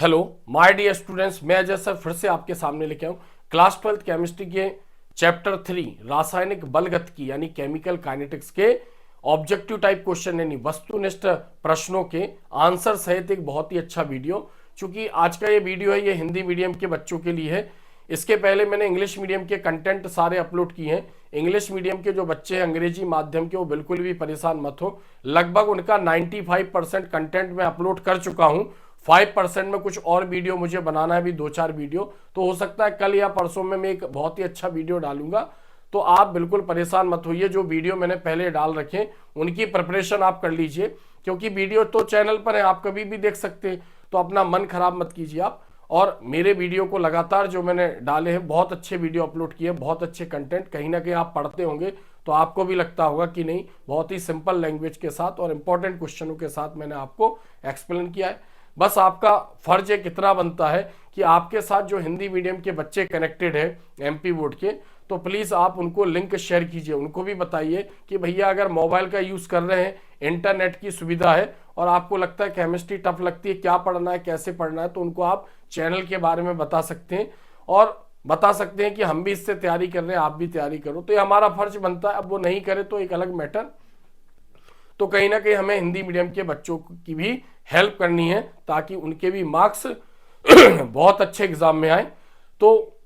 Hello my dear students, मैं Ajay sir फिर से आपके सामने लेके आऊँ क्लास 12th केमिस्ट्री के चैप्टर 3 रासायनिक बलगतिकी यानी केमिकल काइनेटिक्स के ऑब्जेक्टिव टाइप क्वेश्चन यानी वस्तुनिष्ठ प्रश्नों के आंसर सहित एक बहुत ही अच्छा वीडियो। चूंकि आज का ये वीडियो है ये हिंदी मीडियम के बच्चों के लिए है। इसके पहले मैंने इंग्लिश मीडियम के कंटेंट सारे अपलोड किए हैं। इंग्लिश मीडियम के जो बच्चे हैं अंग्रेजी माध्यम के, वो बिल्कुल भी परेशान मत हो। लगभग उनका 95% कंटेंट मैं अपलोड कर चुका हूं। 5% में कुछ और वीडियो मुझे बनाना है, भी 2-4 वीडियो, तो हो सकता है कल या परसों में मैं एक बहुत ही अच्छा वीडियो डालूंगा। तो आप बिल्कुल परेशान मत होइए। जो वीडियो मैंने पहले डाल रखे उनकी प्रिपरेशन आप कर लीजिए, क्योंकि वीडियो तो चैनल पर है, आप कभी भी देख सकते हैं। तो अपना मन खराब मत कीजिए आप। और मेरे वीडियो को लगातार जो मैंने डाले हैं, बहुत अच्छे वीडियो अपलोड किए, बहुत अच्छे कंटेंट, कहीं ना कहीं आप पढ़ते होंगे तो आपको भी लगता होगा कि नहीं, बहुत ही सिंपल लैंग्वेज के साथ और इंपॉर्टेंट क्वेश्चनों के साथ मैंने आपको एक्सप्लेन किया है। बस आपका फर्ज एक इतना बनता है कि आपके साथ जो हिंदी मीडियम के बच्चे कनेक्टेड है एमपी बोर्ड के, तो प्लीज़ आप उनको लिंक शेयर कीजिए। उनको भी बताइए कि भैया अगर मोबाइल का यूज़ कर रहे हैं, इंटरनेट की सुविधा है और आपको लगता है केमिस्ट्री टफ लगती है, क्या पढ़ना है कैसे पढ़ना है, तो उनको आप चैनल के बारे में बता सकते हैं और बता सकते हैं कि हम भी इससे तैयारी कर रहे हैं, आप भी तैयारी करो। तो ये हमारा फर्ज बनता है। अब वो नहीं करे तो एक अलग मैटर। तो कहीं ना कहीं हमें हिंदी मीडियम के बच्चों की भी हेल्प करनी है ताकि उनके भी मार्क्स बहुत अच्छे एग्जाम में आए। तो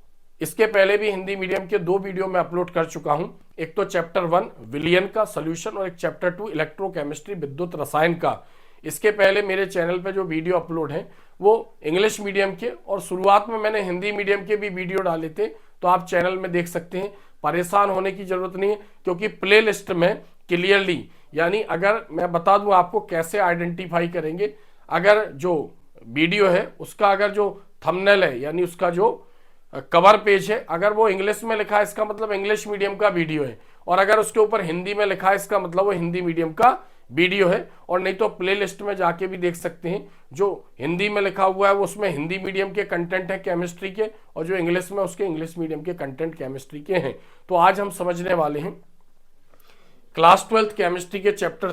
इसके पहले भी हिंदी मीडियम के 2 वीडियो मैं अपलोड कर चुका हूं। एक तो चैप्टर 1 विलियन का सॉल्यूशन और एक चैप्टर 2 इलेक्ट्रोकेमिस्ट्री विद्युत रसायन का। इसके पहले मेरे चैनल पे जो वीडियो अपलोड है वो इंग्लिश मीडियम के, और शुरुआत में मैंने हिंदी मीडियम के भी वीडियो डाले थे, तो आप चैनल में देख सकते हैं। परेशान होने की जरूरत नहीं है, क्योंकि प्ले लिस्ट में क्लियरली, यानी अगर मैं बता दूं आपको कैसे आइडेंटिफाई करेंगे, अगर जो वीडियो है उसका अगर जो थंबनेल है यानी उसका जो कवर पेज है, अगर वो इंग्लिश में लिखा है इसका मतलब इंग्लिश मीडियम का वीडियो है, और अगर उसके ऊपर हिंदी में लिखा है इसका मतलब वो हिंदी मीडियम का वीडियो है। और नहीं तो प्ले लिस्ट में जाके भी देख सकते हैं, जो हिंदी में लिखा हुआ है वो उसमें हिंदी मीडियम के कंटेंट है केमिस्ट्री के, और जो इंग्लिश में उसके इंग्लिश मीडियम के कंटेंट केमिस्ट्री के हैं। तो आज हम समझने वाले हैं क्लास 12th केमिस्ट्री के चैप्टर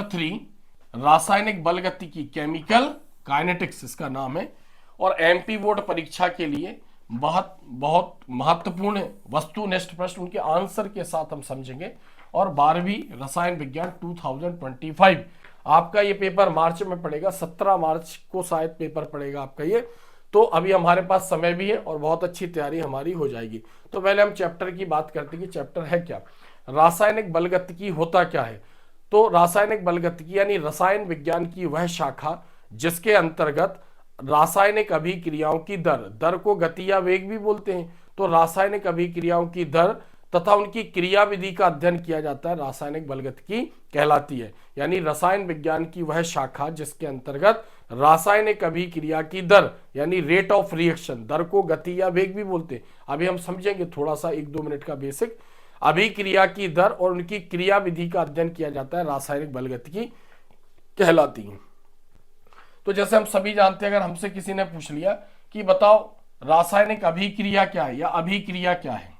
3 रासायनिक बलगतिकी केमिकल काइनेटिक्स इसका नाम है। और एमपी बोर्ड परीक्षा के लिए बहुत बहुत महत्वपूर्ण वस्तुनिष्ठ प्रश्न, उनके आंसर के साथ हम समझेंगे। और 12वीं रसायन विज्ञान 2025 आपका ये पेपर मार्च में पड़ेगा, 17 मार्च को शायद पेपर पड़ेगा आपका ये। तो अभी हमारे पास समय भी है और बहुत अच्छी तैयारी हमारी हो जाएगी। तो पहले हम चैप्टर की बात करते हैं कि चैप्टर है क्या, रासायनिक बलगतिकी होता क्या है। तो रासायनिक बलगतिकी यानी रसायन विज्ञान की वह शाखा जिसके अंतर्गत रासायनिक अभिक्रियाओं की दर को गति या वेग भी बोलते हैं। तो रासायनिक अभिक्रियाओं की दर तथा उनकी क्रियाविधि का अध्ययन किया जाता है, रासायनिक बलगतिकी कहलाती है। यानी रसायन विज्ञान की वह शाखा जिसके अंतर्गत रासायनिक अभिक्रिया की दर यानी रेट ऑफ रिएक्शन, दर को गति या वेग भी बोलते हैं। अभी हम समझेंगे थोड़ा सा 1-2 मिनट का बेसिक। अभिक्रिया की दर और उनकी क्रियाविधि का अध्ययन किया जाता है, रासायनिक बलगतिकी कहलाती है। तो जैसे हम सभी जानते हैं, अगर हमसे किसी ने पूछ लिया कि बताओ रासायनिक अभिक्रिया क्या है या अभिक्रिया क्या है,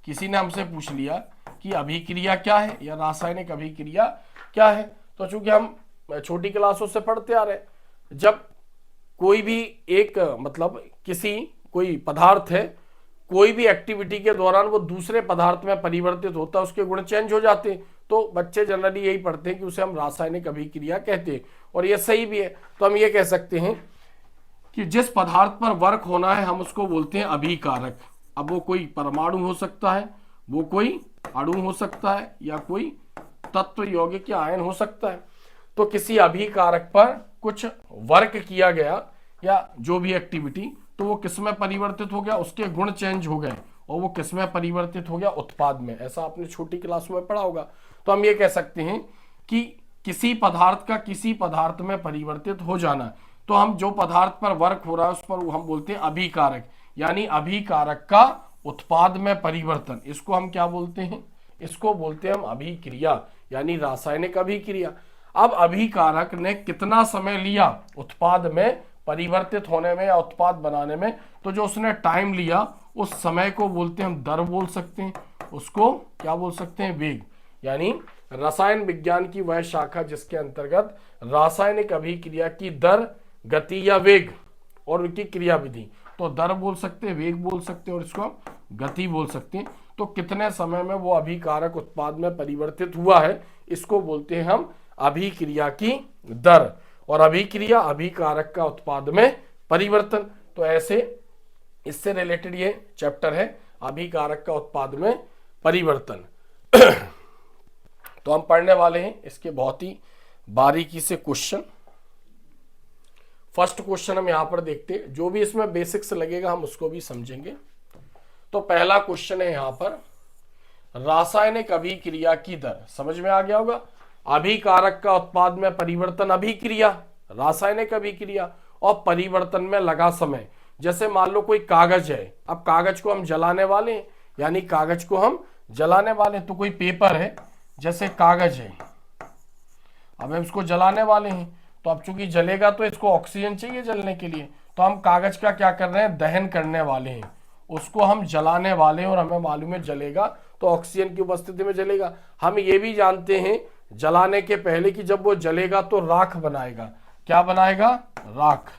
किसी ने हमसे पूछ लिया कि अभिक्रिया क्या है या रासायनिक अभिक्रिया क्या है, तो चूंकि हम छोटी क्लासों से पढ़ते आ रहे हैं, जब कोई भी एक मतलब कोई पदार्थ है, कोई भी एक्टिविटी के दौरान वो दूसरे पदार्थ में परिवर्तित होता है, उसके गुण चेंज हो जाते हैं, तो बच्चे जनरली यही पढ़ते हैं कि उसे हम रासायनिक अभिक्रिया कहते हैं। और ये सही भी है। तो हम ये कह सकते हैं कि जिस पदार्थ पर वर्क होना है हम उसको बोलते हैं अभिकारक। अब वो कोई परमाणु हो सकता है, वो कोई अणु हो सकता है, या कोई तत्व यौगिक या आयन हो सकता है। तो किसी अभिकारक पर कुछ वर्क किया गया या जो भी एक्टिविटी, तो वो किसमें परिवर्तित हो गया, उसके गुण चेंज हो गए, और वो किसमें परिवर्तित हो गया, उत्पाद में। ऐसा आपने छोटी क्लास में पढ़ा होगा। तो हम ये कह सकते हैं कि किसी पदार्थ का किसी पदार्थ में परिवर्तित हो जाना, तो हम जो पदार्थ पर वर्क हो रहा है उस पर हम बोलते हैं अभिकारक, यानी अभिकारक का उत्पाद में परिवर्तन। इसको हम क्या बोलते हैं, इसको बोलते हैं हम अभिक्रिया, यानी रासायनिक अभिक्रिया। अब अभिकारक ने कितना समय लिया उत्पाद में परिवर्तित होने में या उत्पाद बनाने में, तो जो उसने टाइम लिया उस समय को बोलते हैं हम दर बोल सकते हैं, उसको क्या बोल सकते हैं, वेग। यानी रसायन विज्ञान की वह शाखा जिसके अंतर्गत रासायनिक अभिक्रिया की दर, गति या वेग और उनकी क्रिया विधि, तो दर बोल सकते हैं, वेग बोल सकते हैं और इसको हम गति बोल सकते हैं, तो कितने समय में वो अभिकारक उत्पाद में परिवर्तित हुआ है, इसको बोलते हैं हम अभिक्रिया की दर। और अभिक्रिया अभिकारक का उत्पाद में परिवर्तन, तो ऐसे इससे रिलेटेड ये चैप्टर है, अभिकारक का उत्पाद में परिवर्तन। तो हम पढ़ने वाले हैं इसके बहुत ही बारीकी से क्वेश्चन। फर्स्ट क्वेश्चन हम यहां पर देखते हैं, जो भी इसमें बेसिक्स लगेगा हम उसको भी समझेंगे। तो पहला क्वेश्चन है यहां पर, रासायनिक अभिक्रिया की दर, समझ में आ गया होगा। अभिकारक का उत्पाद में परिवर्तन अभिक्रिया, रासायनिक अभिक्रिया, और परिवर्तन में लगा समय। जैसे मान लो कोई कागज है, अब कागज को हम जलाने वाले हैं, यानी कागज को हम जलाने वाले, तो कोई पेपर है जैसे कागज है, अब हम इसको जलाने वाले हैं, तो अब चूंकि जलेगा तो इसको ऑक्सीजन चाहिए जलने के लिए, तो हम कागज का क्या कर रहे हैं, दहन करने वाले हैं, उसको हम जलाने वाले हैं और हमें मालूम है जलेगा तो ऑक्सीजन की उपस्थिति में जलेगा। हम ये भी जानते हैं जलाने के पहले कि जब वो जलेगा तो राख बनाएगा, क्या बनाएगा, राख,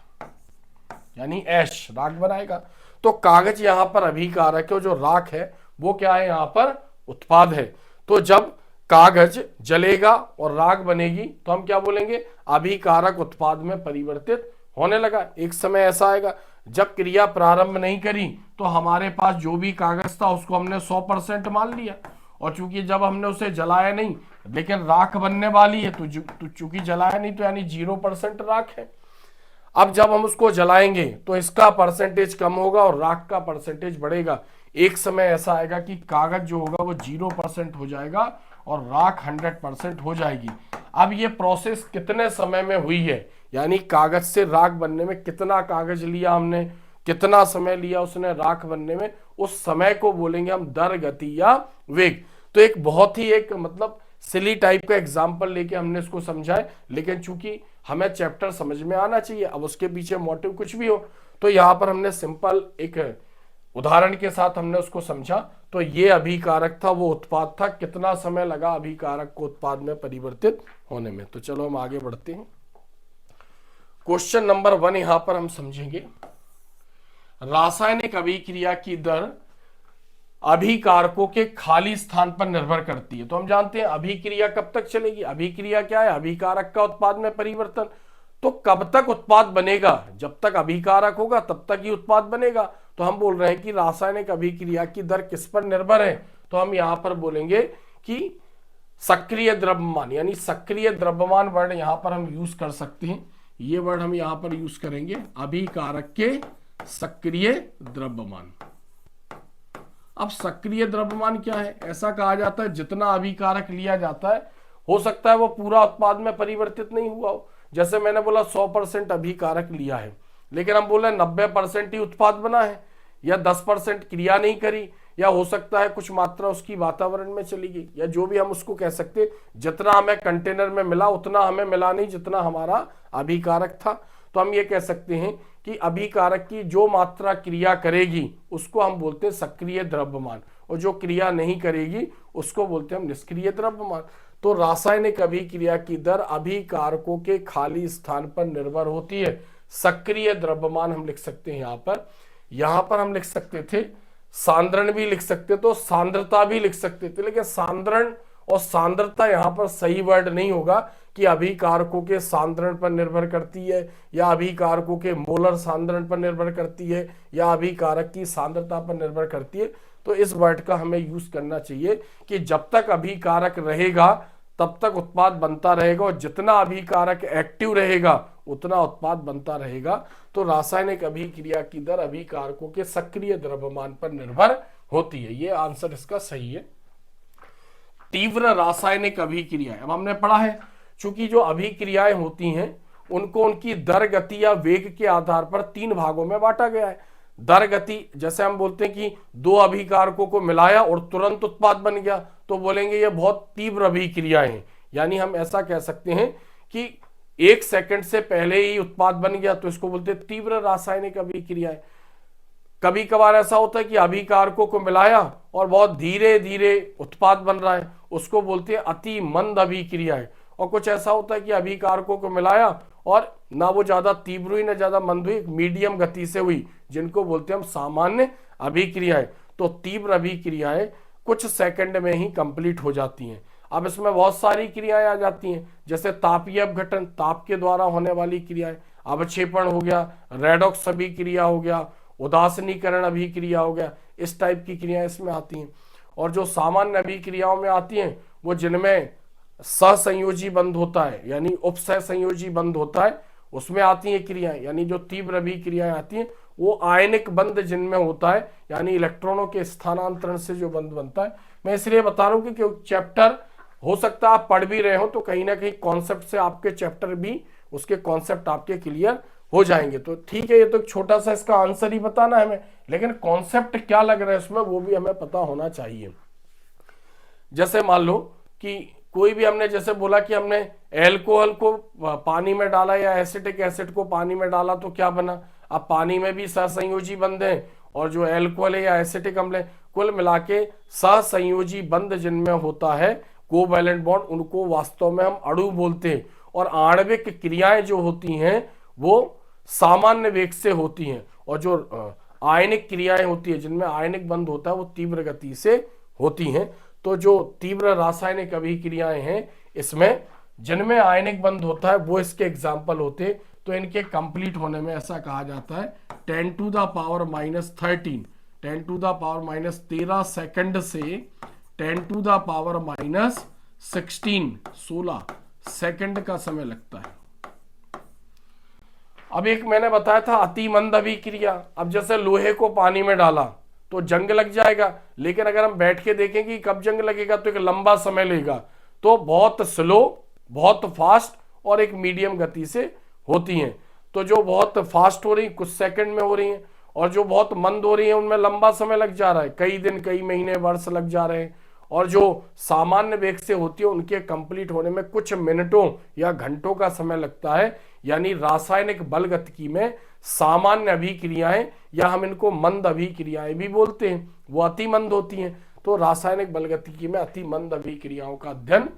यानी ऐश, राख बनाएगा। तो कागज यहाँ पर अभिकारक है और जो राख है वो क्या है, यहाँ पर उत्पाद है। तो जब कागज जलेगा और राख बनेगी तो हम क्या बोलेंगे, अभिकारक उत्पाद में परिवर्तित होने लगा। एक समय ऐसा आएगा जब क्रिया प्रारंभ नहीं करी तो हमारे पास जो भी कागज था उसको हमने 100% मान लिया, और चूंकि जब हमने उसे जलाया नहीं लेकिन राख बनने वाली है तो चूंकि जलाया नहीं तो यानी 0% राख है। अब जब हम उसको जलाएंगे तो इसका परसेंटेज कम होगा और राख का परसेंटेज बढ़ेगा। एक समय ऐसा आएगा कि कागज जो होगा वो 0% हो जाएगा और राख 100% हो जाएगी। अब ये प्रोसेस कितने समय में हुई है, यानी कागज से राख बनने में कितना कागज लिया हमने, कितना समय लिया उसने राख बनने में, उस समय को बोलेंगे हम दर, गति या वेग। तो एक बहुत ही एक मतलब सिली टाइप का एग्जाम्पल लेके हमने इसको समझाए, लेकिन चूंकि हमें चैप्टर समझ में आना चाहिए, अब उसके पीछे मोटिव कुछ भी हो, तो यहाँ पर हमने सिंपल एक उदाहरण के साथ हमने उसको समझा। तो ये अभिकारक था, वो उत्पाद था, कितना समय लगा अभिकारक को उत्पाद में परिवर्तित होने में। तो चलो हम आगे बढ़ते हैं। क्वेश्चन नंबर 1 यहां पर हम समझेंगे, रासायनिक अभिक्रिया की दर अभिकारकों के खाली स्थान पर निर्भर करती है। तो हम जानते हैं अभिक्रिया कब तक चलेगी, अभिक्रिया क्या है, अभिकारक का उत्पाद में परिवर्तन। तो कब तक उत्पाद बनेगा, जब तक अभिकारक होगा तब तक ही उत्पाद बनेगा। तो हम बोल रहे हैं कि रासायनिक अभिक्रिया की दर किस पर निर्भर है, तो हम यहां पर बोलेंगे कि सक्रिय द्रव्यमान, यानी सक्रिय द्रव्यमान वर्ड यहां पर हम यूज कर सकते हैं। ये वर्ड हम यहां पर यूज करेंगे, अभिकारक के सक्रिय द्रव्यमान। अब सक्रिय द्रव्यमान क्या है, ऐसा कहा जाता है जितना अभिकारक लिया जाता है हो सकता है वो पूरा उत्पाद में परिवर्तित नहीं हुआ हो। जैसे मैंने बोला 100% अभिकारक लिया है लेकिन हम बोले 90% ही उत्पाद बना है, या 10% क्रिया नहीं करी, या हो सकता है कुछ मात्रा उसकी वातावरण में चली गई, या जो भी हम उसको कह सकते, जितना हमें कंटेनर में मिला उतना हमें मिला नहीं जितना हमारा अभिकारक था। तो हम ये कह सकते हैं कि अभिकारक की जो मात्रा क्रिया करेगी उसको हम बोलते हैं सक्रिय द्रव्यमान, और जो क्रिया नहीं करेगी उसको बोलते हैं हम निष्क्रिय द्रव्यमान। तो रासायनिक अभिक्रिया की दर अभिकारकों के खाली स्थान पर निर्भर होती है। सक्रिय द्रव्यमान हम लिख सकते हैं यहां पर हम लिख सकते थे सांद्रण भी लिख सकते, तो सांद्रता भी लिख सकते थे, लेकिन सांद्रण और सांद्रता यहां पर सही वर्ड नहीं होगा कि अभिकारकों के सांद्रण पर निर्भर करती है, या अभिकारकों के मोलर सांद्रण पर निर्भर करती है, या अभिकारक की सांद्रता पर निर्भर करती है। तो इस वर्ड का हमें यूज करना चाहिए कि जब तक अभिकारक रहेगा तब तक उत्पाद बनता रहेगा, और जितना अभिकारक एक्टिव रहेगा उतना उत्पाद बनता रहेगा। तो रासायनिक अभिक्रिया की दर अभिकारकों के सक्रिय द्रव्यमान पर निर्भर होती है। ये आंसर इसका सही है। तीव्र रासायनिक अभिक्रिया, अब हमने पढ़ा है चूंकि जो अभिक्रियाएं होती हैं उनको उनकी दर, गति या वेग के आधार पर 3 भागों में बांटा गया है। दर गति, जैसे हम बोलते हैं कि 2 अभिकारकों को मिलाया और तुरंत उत्पाद बन गया, तो बोलेंगे ये बहुत तीव्र अभिक्रियाएं हैं, यानी हम ऐसा कह सकते हैं कि 1 सेकंड से पहले ही उत्पाद बन गया, तो इसको बोलते हैं तीव्र रासायनिक अभिक्रियाएं। कभी कभार ऐसा होता है कि अभिकारकों को मिलाया और बहुत धीरे धीरे उत्पाद बन रहा है, उसको बोलते हैं अति मंद अभिक्रियाएं। और कुछ ऐसा होता है कि अभिकारकों को मिलाया और ना वो ज्यादा तीव्र हुई ना ज्यादा मंद हुई, मीडियम गति से हुई, जिनको बोलते हैं हम सामान्य अभिक्रियाएं। तो तीव्र अभिक्रियाएं कुछ सेकंड में ही कंप्लीट हो जाती हैं। अब इसमें बहुत सारी क्रियाएं आ जाती हैं, जैसे तापीय अपघटन, ताप के द्वारा होने वाली क्रियाएं, अवक्षेपण हो गया, रेडॉक्स अभिक्रिया हो गया, उदासीनीकरण अभिक्रिया हो गया, इस टाइप की क्रियाएं इसमें आती हैं। और जो सामान्य अभिक्रियाओं में आती हैं वो जिनमें सहसंयोजी बंध होता है यानी उपसहसंयोजी बंध होता है, उसमें आती हैं क्रियाएं। यानी जो तीव्र अभिक्रियाएं आती हैं वो आयनिक बंध जिनमें होता है, यानी इलेक्ट्रॉनों के स्थानांतरण से जो बंध बनता है। मैं इसलिए बता रहा हूं कि चैप्टर हो सकता है आप पढ़ भी रहे हो तो कहीं ना कहीं कॉन्सेप्ट से आपके चैप्टर भी, उसके कॉन्सेप्ट आपके क्लियर हो जाएंगे। तो ठीक है, ये तो छोटा सा इसका आंसर ही बताना है हमें, लेकिन कॉन्सेप्ट क्या लग रहा है इसमें वो भी हमें पता होना चाहिए। जैसे मान लो कि कोई भी हमने जैसे बोला कि हमने एल्कोहल को पानी में डाला या एसिटिक एसिड को पानी में डाला तो क्या बना। अब पानी में भी सहसंयोजी बंध है और जो एल्कोहल है या एसिटिक अम्ल है, कुल मिला के सहसंयोजी बंध जिनमें होता है कोवैलेंट बॉन्ड, उनको वास्तव में हम अणु बोलते हैं। और आणविक क्रियाएं जो होती हैं वो सामान्य वेग से होती हैं, और जो आयनिक क्रियाएं होती है जिनमें आयनिक बंध होता है वो तीव्र गति से होती हैं। तो जो तीव्र रासायनिक अभिक्रियाएं हैं इसमें जिनमें आयनिक बंध होता है वो इसके एग्जाम्पल होते हैं। तो इनके कंप्लीट होने में ऐसा कहा जाता है 10 to the power -13, 10 to the power -13 second से 10 टू द पावर -16 सेकंड का समय लगता है। अब एक मैंने बताया था अति मंद अभिक्रिया। अब जैसे लोहे को पानी में डाला तो जंग लग जाएगा, लेकिन अगर हम बैठ के देखेंगे कि कब जंग लगेगा तो एक लंबा समय लेगा। तो बहुत स्लो, बहुत फास्ट और एक मीडियम गति से होती हैं। तो जो बहुत फास्ट हो रही कुछ सेकंड में हो रही हैं, और जो बहुत मंद हो रही है उनमें लंबा समय लग जा रहा है, कई दिन, कई महीने, वर्ष लग जा रहे हैं। और जो सामान्य वेग से होती है उनके कंप्लीट होने में कुछ मिनटों या घंटों का समय लगता है। यानी रासायनिक बलगतिकी में सामान्य अभिक्रियाएं या हम इनको मंद अभिक्रियाएं भी बोलते हैं, वो अति मंद होती हैं। तो रासायनिक बलगतिकी में अति मंद अभिक्रियाओं का अध्ययन,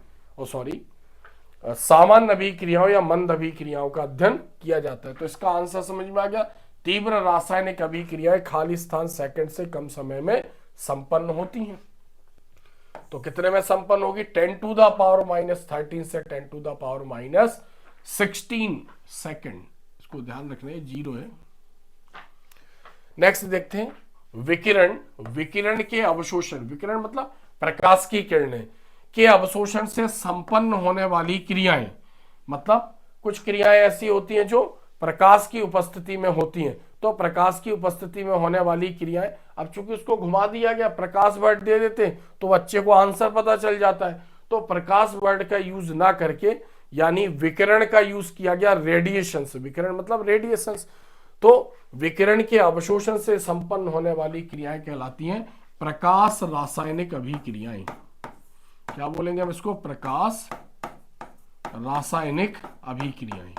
सामान्य अभिक्रियाओं या मंद अभिक्रियाओं का अध्ययन किया जाता है। तो इसका आंसर समझ में आ गया, तीव्र रासायनिक अभिक्रियाएं खाली स्थान सेकंड से कम समय में संपन्न होती हैं। तो कितने में संपन्न होगी? 10 टू द पावर -13 से 10 टू द पावर -16 सेकंड। इसको ध्यान रखना है, 0 है। नेक्स्ट देखते हैं विकिरण। विकिरण के अवशोषण, विकिरण मतलब प्रकाश की किरणें के अवशोषण से संपन्न होने वाली क्रियाएं। मतलब कुछ क्रियाएं ऐसी होती हैं जो प्रकाश की उपस्थिति में होती हैं। तो प्रकाश की उपस्थिति में होने वाली क्रियाएं, अब चूंकि उसको घुमा दिया गया, प्रकाश वर्ड दे देते तो बच्चे को आंसर पता चल जाता है। तो प्रकाश वर्ड का यूज ना करके यानी विकिरण का यूज किया गया रेडिएशंस। विकिरण मतलब रेडिएशंस। तो विकिरण के अवशोषण से संपन्न होने वाली क्रियाएं कहलाती हैं प्रकाश रासायनिक अभिक्रियाएं। क्या बोलेंगे हम इसको? प्रकाश रासायनिक अभिक्रियाएं।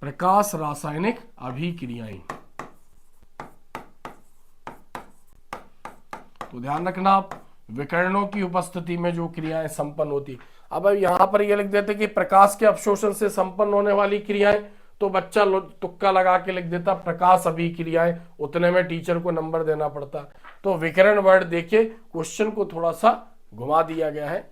प्रकाश रासायनिक अभिक्रियाएं। तो ध्यान रखना आप, विकिरणों की उपस्थिति में जो क्रियाएं संपन्न होती। अब यहां पर ये लिख देते कि प्रकाश के अवशोषण से संपन्न होने वाली क्रियाएं, तो बच्चा तुक्का लगा के लिख देता प्रकाश अभिक्रियाएं, उतने में टीचर को नंबर देना पड़ता। तो विकिरण वर्ड देखिए, क्वेश्चन को थोड़ा सा घुमा दिया गया है।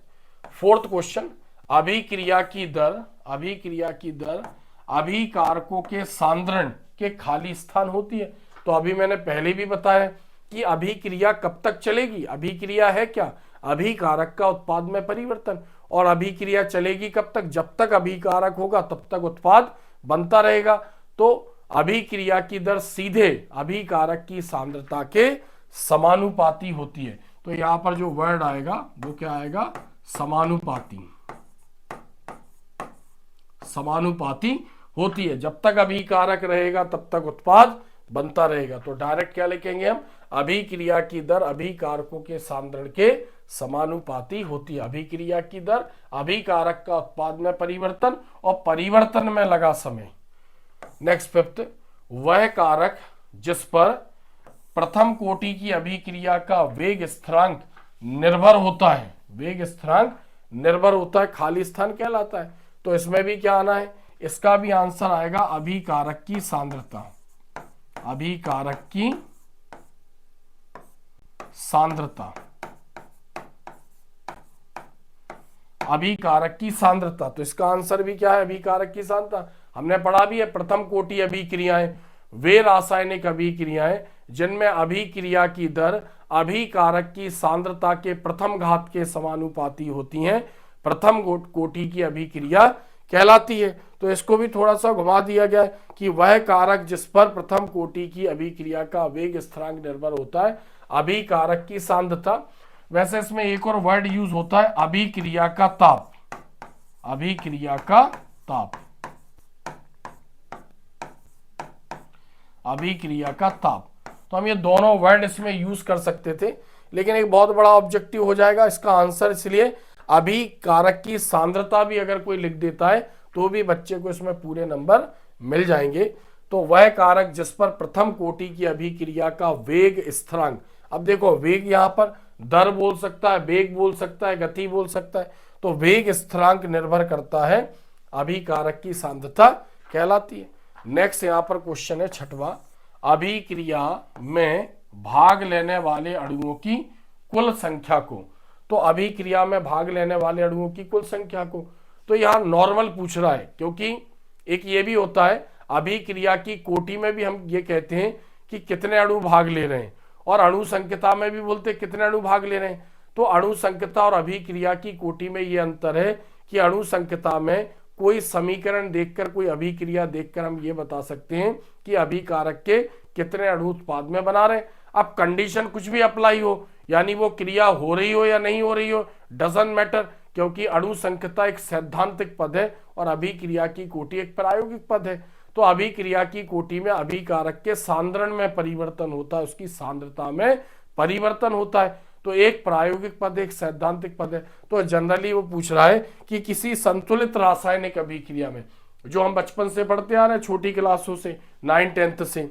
4th क्वेश्चन, अभिक्रिया की दर, अभिक्रिया की दर अभिकारकों के सांद्रण के खाली स्थान होती है। तो अभी मैंने पहले भी बताया कि अभिक्रिया कब तक चलेगी। अभिक्रिया है क्या? अभिकारक का उत्पाद में परिवर्तन। और अभिक्रिया चलेगी कब तक? जब तक अभिकारक होगा तब तक उत्पाद बनता रहेगा। तो अभिक्रिया की दर सीधे अभिकारक की सांद्रता के समानुपाती होती है। तो यहां पर जो वर्ड आएगा वो क्या आएगा? समानुपाती। समानुपाती होती है। जब तक अभिकारक रहेगा तब तक उत्पाद बनता रहेगा। तो डायरेक्ट क्या लिखेंगे हम? अभिक्रिया की दर अभिकारकों के सांद्रण के समानुपाती होती है। अभिक्रिया की दर अभिकारक का उत्पाद में परिवर्तन और परिवर्तन में लगा समय। नेक्स्ट 5th, वह कारक जिस पर प्रथम कोटि की अभिक्रिया का वेग स्थिरांक निर्भर होता है, वेग स्थिरांक निर्भर होता है, खाली स्थान कहलाता है। तो इसमें भी क्या आना है, इसका भी आंसर आएगा अभिकारक की सांद्रता, अभिकारक की सांद्रता, अभिकारक की सांद्रता। तो इसका आंसर भी क्या है, अभिकारक की सांद्रता। हमने पढ़ा भी है, प्रथम कोटि अभिक्रियाएं वे रासायनिक अभिक्रियाएं जिनमें अभिक्रिया की दर अभिकारक की सांद्रता के प्रथम घात के समानुपाती होती हैं, प्रथम कोटि की अभिक्रिया कहलाती है। तो इसको भी थोड़ा सा घुमा दिया गया है कि वह कारक जिस पर प्रथम कोटि की अभिक्रिया का वेग स्थिरांक निर्भर होता है, अभिकारक की सांद्रता। वैसे इसमें एक और वर्ड यूज होता है, अभिक्रिया का ताप, अभिक्रिया का ताप, अभिक्रिया का ताप। तो हम ये दोनों वर्ड इसमें यूज कर सकते थे, लेकिन एक बहुत बड़ा ऑब्जेक्टिव हो जाएगा इसका आंसर, इसलिए अभिकारक की सांद्रता भी अगर कोई लिख देता है तो भी बच्चे को इसमें पूरे नंबर मिल जाएंगे। तो वह कारक जिस पर प्रथम कोटि की अभिक्रिया का वेग स्थिरांक, अब देखो वेग यहां पर दर बोल सकता है, वेग बोल सकता है, गति बोल सकता है, तो वेग स्थिरांक निर्भर करता है, अभिकारक की सांद्रता कहलाती है। नेक्स्ट यहां पर क्वेश्चन है छठवां, अभिक्रिया में भाग लेने वाले अणुओं की कुल संख्या को, तो अभिक्रिया में भाग लेने वाले अणुओं की कुल संख्या को, तो यहां नॉर्मल पूछ रहा है, क्योंकि एक ये भी होता है अभिक्रिया की कोटि में भी हम ये कहते हैं कि कितने अणु भाग ले रहे हैं, और अणु संख्यता में भी बोलते हैं कितने अणु भाग ले रहे हैं। तो अणु संख्यता और अभिक्रिया की कोटि में ये अंतर है कि अणु संख्यता में कोई समीकरण देखकर, कोई अभिक्रिया देखकर हम ये बता सकते हैं कि अभिकारक के कितने अणु उत्पाद में बना रहे हैं। अब कंडीशन कुछ भी अप्लाई हो, यानी वो क्रिया हो रही हो या नहीं हो रही हो, डजंट मैटर, क्योंकि अणु संख्यता एक सैद्धांतिक पद है और अभिक्रिया की कोटि एक प्रायोगिक पद है। तो अभिक्रिया की कोटि में अभिकारक के सांद्रण में परिवर्तन होता है, उसकी सांद्रता में परिवर्तन होता है। तो एक प्रायोगिक पद, एक सैद्धांतिक पद है। तो जनरली वो पूछ रहा है कि किसी संतुलित रासायनिक अभिक्रिया में, जो हम बचपन से पढ़ते आ रहे हैं, छोटी क्लासों से 9th-10th से,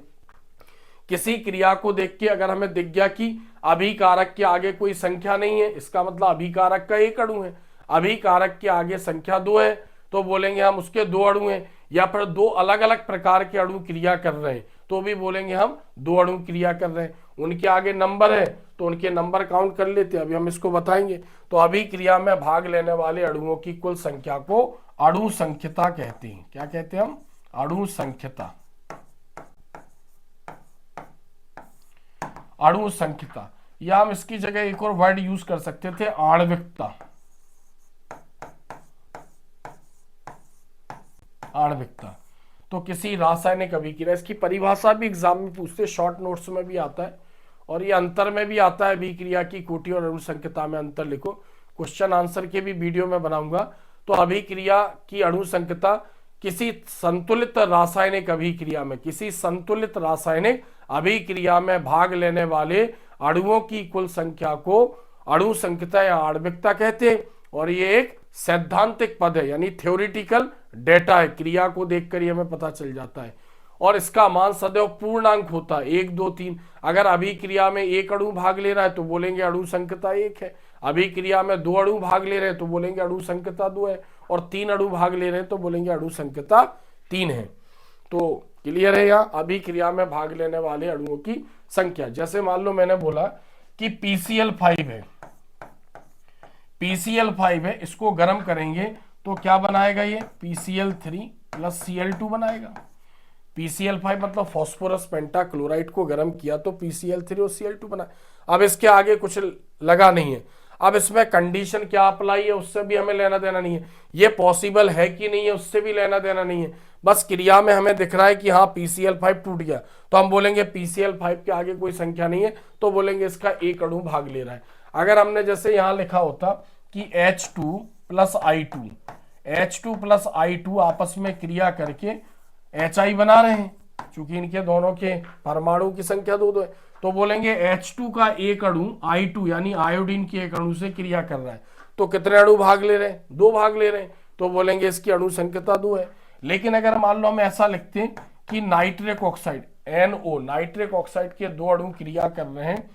किसी क्रिया को देख के अगर हमें दिख गया कि अभिकारक के आगे कोई संख्या नहीं है, इसका मतलब अभिकारक का एक अणु है, अभिकारक के आगे संख्या 2 है, तो बोलेंगे हम उसके 2 अणु हैं। या फिर 2 अलग अलग प्रकार के अणु क्रिया कर रहे हैं, तो भी बोलेंगे हम 2 अणु क्रिया कर रहे हैं। उनके आगे नंबर है तो उनके नंबर काउंट कर लेते हैं, अभी हम इसको बताएंगे। तो अभिक्रिया में भाग लेने वाले अणुओं की कुल संख्या को अणु संख्यता कहते हैं। क्या कहते हैं हम? अणु संख्यता, अणु संख्यता। या हम इसकी जगह एक और वर्ड यूज कर सकते थे, आणविकता, आणविकता। तो किसी रासायनिक अभिक्रिया, इसकी परिभाषा भी एग्जाम में पूछते, शॉर्ट नोट्स में भी आता है और ये अंतर में भी आता है, अभिक्रिया की कोटि और अणु संख्यता में अंतर लिखो। क्वेश्चन आंसर के भी वीडियो में बनाऊंगा। तो अभिक्रिया की अणु संख्यता किसी संतुलित रासायनिक अभिक्रिया में, किसी संतुलित रासायनिक अभिक्रिया में भाग लेने वाले अणुओं की कुल संख्या को अणु संख्यता या आणविकता कहते हैं। और ये एक सैद्धांतिक पद है, यानी थ्योरेटिकल डेटा है, क्रिया को देखकर ये हमें पता चल जाता है। और इसका मान सदैव पूर्णांक होता है, 1, 2, 3। अगर अभिक्रिया में 1 अणु भाग ले रहा है तो बोलेंगे अणु संख्यता 1 है, अभिक्रिया में 2 अणु भाग ले रहे हैं तो बोलेंगे अणु संख्यता 2 है, और 3 अणु भाग ले रहे हैं तो बोलेंगे अणु संख्यता 3 है। तो क्लियर है यहाँ अभिक्रिया में भाग लेने वाले अणुओं की संख्या। जैसे मान लो मैंने बोला कि PCl5 है, PCl5 है, इसको गर्म करेंगे तो क्या बनाएगा ये? PCl3 + Cl2 बनाएगा। PCl5 मतलब फॉस्फोरस पेंटाक्लोराइड को गर्म किया तो PCl3 और Cl2 बना। अब इसके आगे कुछ लगा नहीं है। अब इसमें कंडीशन क्या अप्लाई है उससे भी हमें लेना देना नहीं है, ये पॉसिबल है कि नहीं है उससे भी लेना देना नहीं है। बस क्रिया में हमें दिख रहा है कि हाँ PCl5 टूट गया, तो हम बोलेंगे PCl5 के आगे कोई संख्या नहीं है, तो बोलेंगे इसका 1 अणु भाग ले रहा है। अगर हमने जैसे यहाँ लिखा होता कि H2 + I2, H2 + I2 आपस में क्रिया करके HI बना रहे हैं, चूंकि इनके दोनों के परमाणु की संख्या 2 है, तो बोलेंगे H2 का 1 अणु I2 यानी आयोडीन के 1 अणु से क्रिया कर रहा है, तो कितने अणु भाग ले रहे हैं? 2 भाग ले रहे हैं, तो बोलेंगे इसकी अणु संख्यता 2 है। लेकिन अगर मान लो हम ऐसा लिखते हैं कि nitric oxide, NO, nitric oxide के 2 अणु क्रिया कर रहे हैं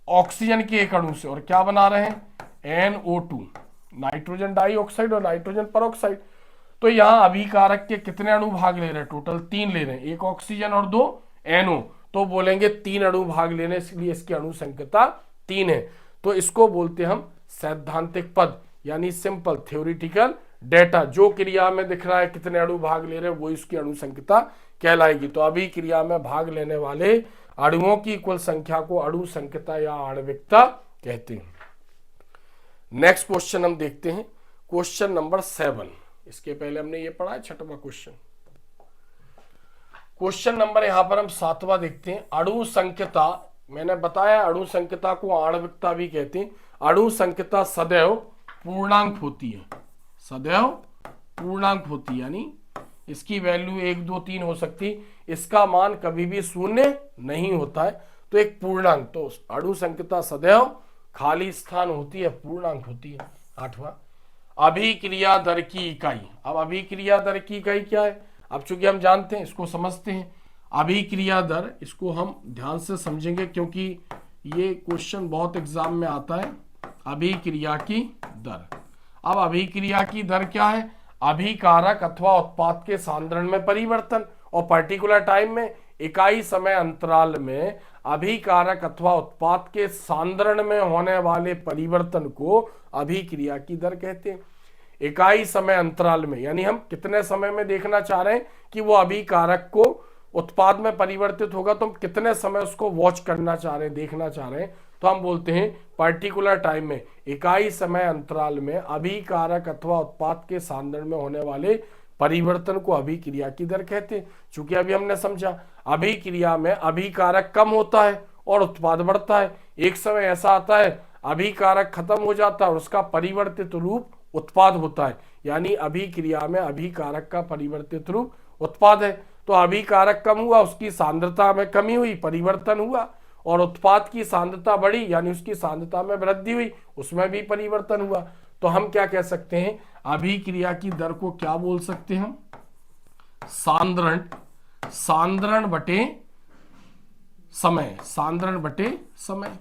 ऑक्सीजन के 1 अणु से और क्या बना रहे हैं NO2, नाइट्रोजन डाइऑक्साइड और नाइट्रोजन परऑक्साइड। तो यहां अभिकारक के कितने अणु भाग ले रहे हैं? टोटल 3 ले रहे हैं, 1 ऑक्सीजन और 2 NO, तो बोलेंगे 3 अणु भाग लेने, इसलिए इसकी अणु संख्या 3 है। तो इसको बोलते हम सैद्धांतिक पद यानी सिंपल थ्योरेटिकल डेटा। जो क्रिया में दिख रहा है कितने अणु भाग ले रहे हैं वो इसकी अणु संख्या कहलाएगी। तो अभी क्रिया में भाग लेने वाले अणुओं की कुल संख्या को अणु संख्या या आणविकता कहते हैं। नेक्स्ट क्वेश्चन हम देखते हैं, क्वेश्चन नंबर 7। इसके पहले हमने ये पढ़ा है 6वां क्वेश्चन। क्वेश्चन नंबर यहां पर हम 7वां देखते हैं। अणु संख्या, मैंने बताया अणु संख्या को आणविकता भी कहते हैं। अणु संख्या सदैव पूर्णांक होती है, सदैव पूर्णांक होती है, यानी इसकी वैल्यू 1 2 3 हो सकती, इसका मान कभी भी शून्य नहीं होता है, तो एक पूर्णांक। तो अणु संख्या सदैव खाली स्थान होती है, पूर्णांक होती है। 8वां, अभिक्रिया दर की इकाई। अब अभिक्रिया दर की इकाई क्या है? अब चूंकि हम जानते हैं, इसको समझते हैं। अभिक्रिया दर, इसको हम ध्यान से समझेंगे क्योंकि ये क्वेश्चन बहुत एग्जाम में आता है। अभिक्रिया की दर, अब अभिक्रिया की दर क्या है? अभिकारक अथवा उत्पाद के सांद्रण में परिवर्तन और पर्टिकुलर टाइम में इकाई समय अंतराल में अभिकारक अथवा उत्पाद के सांद्रण में होने वाले परिवर्तन को अभिक्रिया की दर कहते हैं। इकाई समय अंतराल में, यानी हम कितने समय में देखना चाह रहे हैं कि वो अभिकारक को उत्पाद में परिवर्तित होगा, तो हम कितने समय उसको वॉच करना चाह रहे हैं, देखना चाह रहे हैं, तो हम बोलते हैं पर्टिकुलर टाइम में, इकाई समय अंतराल में अभिकारक अथवा उत्पाद के सांद्रण में होने वाले परिवर्तन को अभिक्रिया की दर कहते हैं। चूंकि अभी हमने समझा अभिक्रिया में अभिकारक कम होता है और उत्पाद बढ़ता है। एक समय ऐसा आता है अभिकारक खत्म हो जाता है और उसका परिवर्तित रूप उत्पाद होता है, यानी अभिक्रिया में अभिकारक का परिवर्तित रूप उत्पाद है। तो अभिकारक कम हुआ, उसकी सांद्रता में कमी हुई, परिवर्तन हुआ, और उत्पाद की सांद्रता बढ़ी यानी उसकी सांद्रता में वृद्धि हुई, उसमें भी परिवर्तन हुआ। तो हम क्या कह सकते हैं? अभिक्रिया की दर को क्या बोल सकते हैं? सांद्रण, सांद्रण बटे समय, सांद्रण बटे समय।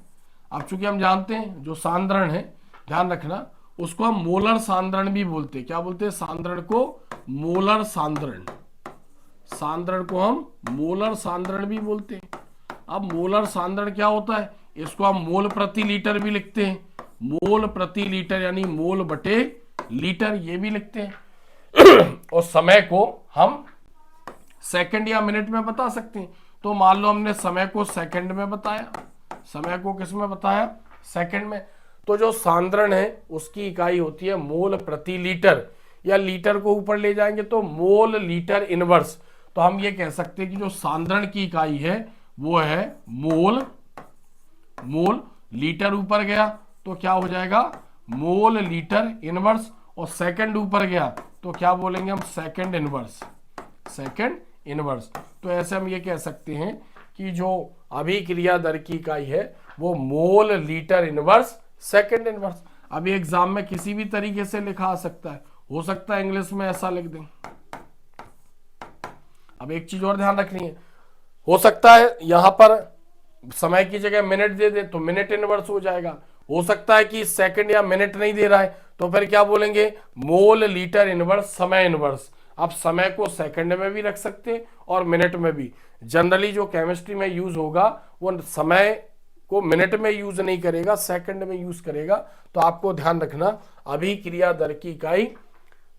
अब चूंकि हम जानते हैं जो सांद्रण है, ध्यान रखना, उसको हम मोलर सांद्रण भी बोलते हैं। क्या बोलते हैं? सांद्रण को मोलर सांद्रण, सांद्रण को हम मोलर सांद्रण भी बोलते हैं। अब मोलर सांद्रण क्या होता है? इसको हम मोल प्रति लीटर भी लिखते हैं, मोल प्रति लीटर यानी मोल बटे लीटर, ये भी लिखते हैं। और समय को हम सेकंड या मिनट में बता सकते हैं। तो मान लो हमने समय को सेकंड में बताया, समय को किस में बताया? सेकंड में। तो जो सांद्रण है उसकी इकाई होती है मोल प्रति लीटर, या लीटर को ऊपर ले जाएंगे तो मोल लीटर इनवर्स। तो हम ये कह सकते हैं कि जो सांद्रण की इकाई है वो है मोल, मोल लीटर ऊपर गया तो क्या हो जाएगा? मोल लीटर इनवर्स, और सेकंड ऊपर गया तो क्या बोलेंगे हम? Second inverse, second inverse. तो ऐसे हम ये कह सकते हैं कि जो अभिक्रिया दर की इकाई है वो mole litre inverse second inverse. अभी एग्जाम में किसी भी तरीके से लिखा आ सकता है, हो सकता है इंग्लिश में ऐसा लिख दें। अब एक चीज और ध्यान रखनी है, हो सकता है यहां पर समय की जगह मिनट दे दे तो मिनट इनवर्स हो जाएगा, हो सकता है कि सेकंड या मिनट नहीं दे रहा है तो फिर क्या बोलेंगे? मोल लीटर इनवर्स समय इनवर्स। अब समय को सेकंड में भी रख सकते हैं और मिनट में भी। जनरली जो केमिस्ट्री में यूज होगा वो समय को मिनट में यूज नहीं करेगा, सेकंड में यूज करेगा। तो आपको ध्यान रखना अभिक्रिया दर की इकाई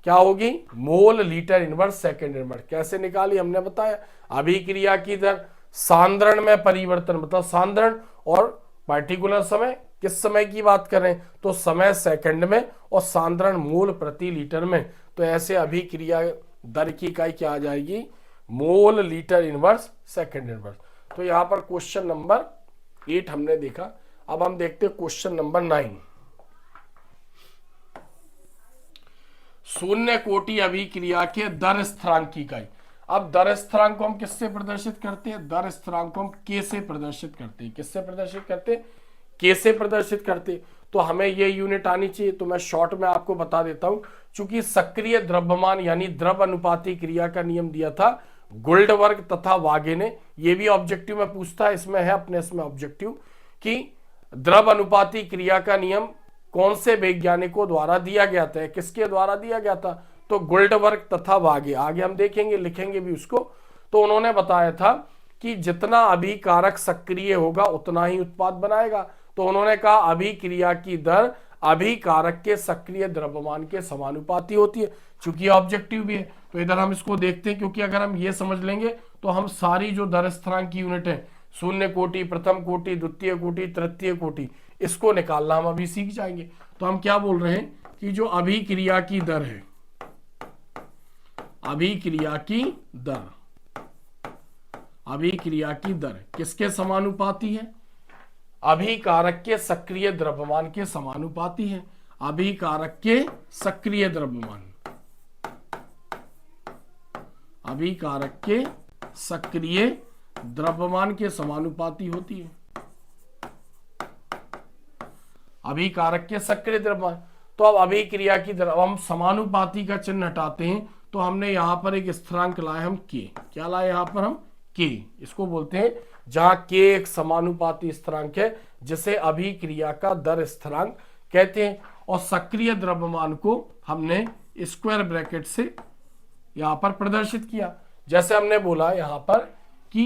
क्या होगी? Mole litre inverse second inverse. कैसे निकाली हमने बताया, अभिक्रिया की दर सांद्रण में परिवर्तन, मतलब सांद्रण और पार्टिकुलर समय, किस समय की बात कर रहे हैं? तो समय सेकंड में और सांद्रण मोल प्रति लीटर में। तो ऐसे अभिक्रिया दर की इकाई क्या आ जाएगी? Mole litre inverse second inverse. तो यहां पर क्वेश्चन नंबर 8 हमने देखा। अब हम देखते हैं क्वेश्चन नंबर 9। शून्य कोटि अभिक्रिया के दर स्थिरांक की इकाई। अब दर स्थिरांक को हम किससे प्रदर्शित करते हैं? दर स्थिरांक को हम के से प्रदर्शित करते हैं। किससे प्रदर्शित करते हैं? के से प्रदर्शित करते हैं। तो हमें ये यूनिट आनी चाहिए, तो मैं शॉर्ट में आपको बता देता हूं। चूंकि सक्रिय द्रव्यमान यानी द्रव अनुपाती क्रिया का नियम दिया था, गोल्डबर्ग तथा वागे ने, ये भी ऑब्जेक्टिव में पूछता है, इसमें है अपने इसमें ऑब्जेक्टिव कि द्रव अनुपाती क्रिया का नियम कौन से वैज्ञानिकों द्वारा दिया गया था, किसके द्वारा दिया गया था, तो गोल्डबर्ग तथा वागे, आगे हम देखेंगे लिखेंगे भी उसको। तो उन्होंने बताया था कि जितना अभिकारक सक्रिय होगा उतना ही उत्पाद बनाएगा। तो उन्होंने कहा अभिक्रिया की दर अभिकारक के सक्रिय द्रव्यमान के समानुपाती होती है, चूंकि ऑब्जेक्टिव भी है। तो इधर हम इसको देखते हैं, क्योंकि अगर हम ये समझ लेंगे तो हम सारी जो दर स्थिरांक की यूनिट है, शून्य कोटि, प्रथम कोटि, द्वितीय कोटि, तृतीय कोटि, इसको निकालना हम अभी सीख जाएंगे। तो हम क्या बोल रहे हैं कि जो अभिक्रिया की दर है, अभिक्रिया की दर, अभिक्रिया की दर किसके समानुपाती है, अभिकारक के सक्रिय द्रव्यमान के समानुपाती है। अभिकारक के सक्रिय द्रव्यमान, अभिकारक के सक्रिय द्रव्यमान के समानुपाती होती है, अभिकारक के सक्रिय द्रव्यमान। तो अब अभिक्रिया की दर, हम समानुपाती का चिन्ह हटाते हैं, तो हमने यहां पर एक स्थिरांक लाए हम के, क्या लाए यहां पर हम के, इसको बोलते हैं जहां के एक समानुपाती स्थिरांक है जिसे अभिक्रिया का दर स्थिरांक कहते हैं। और सक्रिय द्रव्यमान को हमने स्क्वायर ब्रैकेट से यहां पर प्रदर्शित किया। जैसे हमने बोला यहां पर कि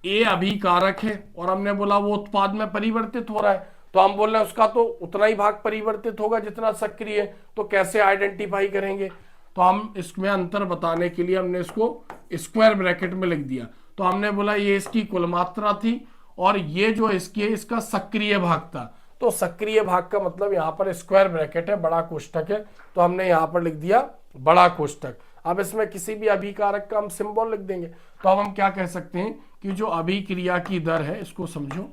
ए अभिकारक है और हमने बोला वो उत्पाद में परिवर्तित हो रहा है, तो हम बोल रहे हैं उसका तो उतना ही भाग परिवर्तित होगा जितना सक्रिय है। तो कैसे आइडेंटिफाई करेंगे, तो हम इसमें अंतर बताने के लिए हमने इसको स्क्वायर ब्रैकेट में लिख दिया। तो हमने बोला ये इसकी कुल मात्रा थी और ये जो इसकी है इसका सक्रिय भाग था। तो सक्रिय भाग का मतलब यहाँ पर स्क्वायर ब्रैकेट है, बड़ा कोष्ठक है, तो हमने यहाँ पर लिख दिया बड़ा कोष्ठक। अब इसमें किसी भी अभिकारक का हम सिंबल लिख देंगे। तो अब हम क्या कह सकते हैं कि जो अभिक्रिया की दर है, इसको समझो,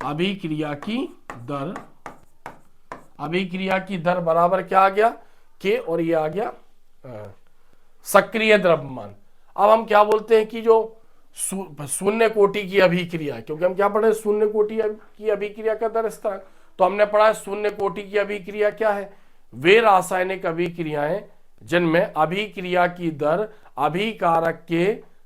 अभिक्रिया की दर, अभिक्रिया की दर बराबर क्या आ गया के, और ये आ गया सक्रिय द्रव्यमान। अब हम क्या बोलते हैं कि जो शून्य कोटि की अभिक्रिया, क्योंकि हम क्या पढ़े, शून्य कोटि की अभिक्रिया का दर स्थिरांक, तो हमने पढ़ा शून्य कोटि की अभिक्रिया क्या है, वे रासायनिक अभिक्रियाएं जिनमें अभिक्रिया की दर अभिकारक के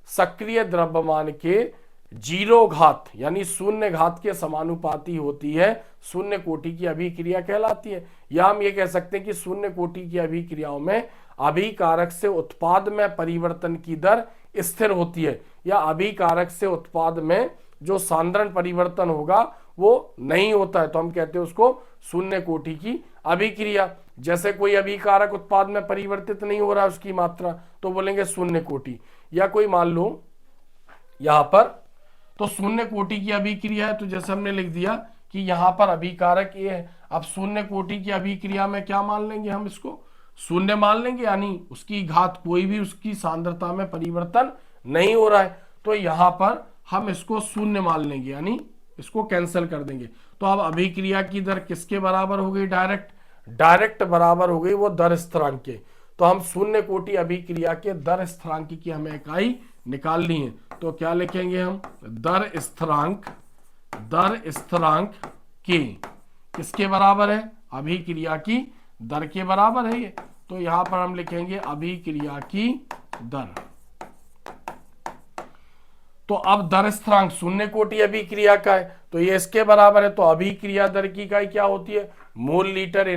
सक्रिय द्रव्यमान के 0 घात यानी शून्य घात के समानुपाती होती है, शून्य कोटि की अभिक्रिया कहलाती है। या हम ये कह सकते हैं कि शून्य कोटि की अभिक्रियाओं में अभिकारक से उत्पाद में परिवर्तन की दर स्थिर होती है, या अभिकारक से उत्पाद में जो सांद्रण परिवर्तन होगा वो नहीं होता है, तो हम कहते हैं उसको शून्य कोटि की अभिक्रिया। जैसे कोई अभिकारक उत्पाद में परिवर्तित नहीं हो रहा है उसकी मात्रा, तो बोलेंगे शून्य कोटि। या कोई मान लो यहां पर तो शून्य कोटि की अभिक्रिया है, तो जैसे हमने लिख दिया कि यहां पर अभिकारक ए है। अब शून्य कोटि की अभिक्रिया में क्या मान लेंगे, हम इसको शून्य मान लेंगे, यानी उसकी घात कोई भी उसकी सांद्रता में परिवर्तन नहीं हो रहा है, तो यहां पर हम इसको शून्य मान लेंगे, यानी इसको कैंसिल कर देंगे। तो अब अभिक्रिया की दर किसके बराबर हो गई, डायरेक्ट बराबर हो गई वो दर स्थिरांक के। तो हम शून्य कोटि अभिक्रिया के दर स्थिरांक की हमें इकाई निकालनी है, तो क्या लिखेंगे हम, दर स्थिरांक के किसके बराबर है, अभिक्रिया की दर के बराबर है ये। तो यहां पर हम लिखेंगे अभिक्रिया की दर। तो अब दर स्थिरांक शून्य कोटि अभिक्रिया का है, तो ये इसके बराबर है। तो अभिक्रिया दर की इकाई क्या होती है, mole litre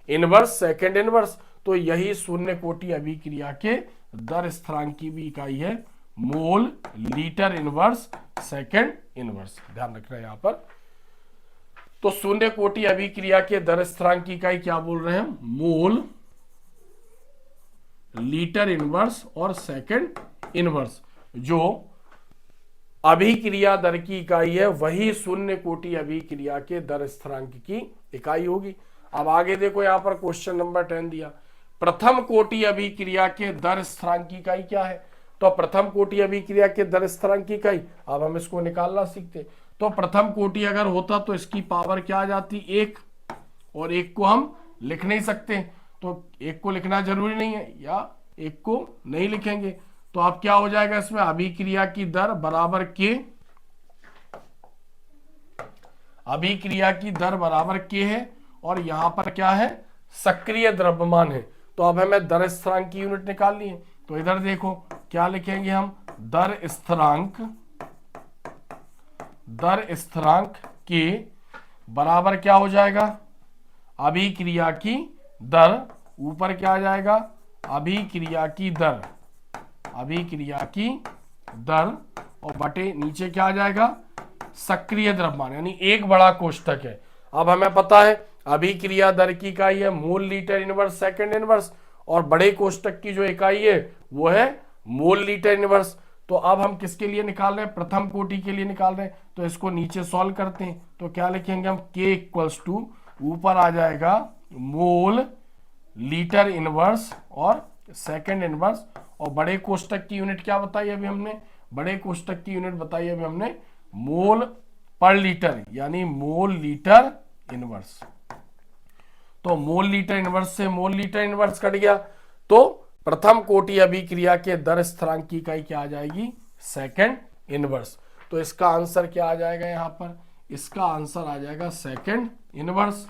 inverse second inverse. तो यही शून्य कोटि अभिक्रिया के दर स्थिरांक की भी इकाई है, mole litre inverse second inverse, ध्यान रखना है यहां पर। तो शून्य कोटि अभिक्रिया के दर स्थिरांक की इकाई क्या बोल रहे हैं, मोल लीटर इनवर्स और सेकंड इनवर्स। जो अभिक्रिया दर की इकाई है वही शून्य कोटि अभिक्रिया के दर स्थिरांक की इकाई होगी। अब आगे देखो यहां पर क्वेश्चन नंबर 10 दिया, प्रथम कोटि अभिक्रिया के दर स्थिरांक की इकाई क्या है। तो प्रथम कोटि अभिक्रिया के दर स्थिरांक की इकाई, अब हम इसको निकालना सीखते। तो प्रथम कोटि अगर होता तो इसकी पावर क्या आ जाती, 1, और 1 को हम लिख नहीं सकते, तो 1 को लिखना जरूरी नहीं है, या 1 को नहीं लिखेंगे। तो अब क्या हो जाएगा इसमें, अभिक्रिया की दर बराबर के, अभिक्रिया की दर बराबर के है, और यहां पर क्या है, सक्रिय द्रव्यमान है। तो तो अब हमें दर स्थिरांक की यूनिट निकालनी है। तो इधर देखो क्या लिखेंगे हम, दर स्थिरांक के बराबर क्या हो जाएगा, अभिक्रिया की दर, ऊपर क्या आ जाएगा, अभिक्रिया की दर और बटे नीचे क्या आ जाएगा, सक्रिय द्रव्यमान, यानी एक बड़ा कोष्ठक है। अब हमें पता है अभिक्रिया दर की इकाई है mole litre inverse second inverse, और बड़े कोष्ठक की जो इकाई है वो है मोल लीटर इनवर्स। तो अब हम किसके लिए निकाल रहे हैं, प्रथम कोटि के लिए निकाल रहे हैं। तो इसको नीचे सॉल्व करते हैं, तो क्या लिखेंगे हम, K इक्वल्स टू ऊपर आ जाएगा मोल लीटर इनवर्स और सेकंड इनवर्स, और बड़े कोष्ठक की यूनिट क्या बताई अभी हमने, बड़े कोष्ठक की यूनिट बताई अभी हमने मोल पर लीटर, यानी मोल लीटर इनवर्स। तो मोल लीटर इनवर्स से मोल लीटर इनवर्स कट गया, तो प्रथम कोटि अभिक्रिया के दर स्थिरांक की इकाई क्या आ जाएगी, सेकंड इनवर्स। तो इसका आंसर क्या आ जाएगा, यहाँ पर इसका आंसर आ जाएगा सेकंड इनवर्स।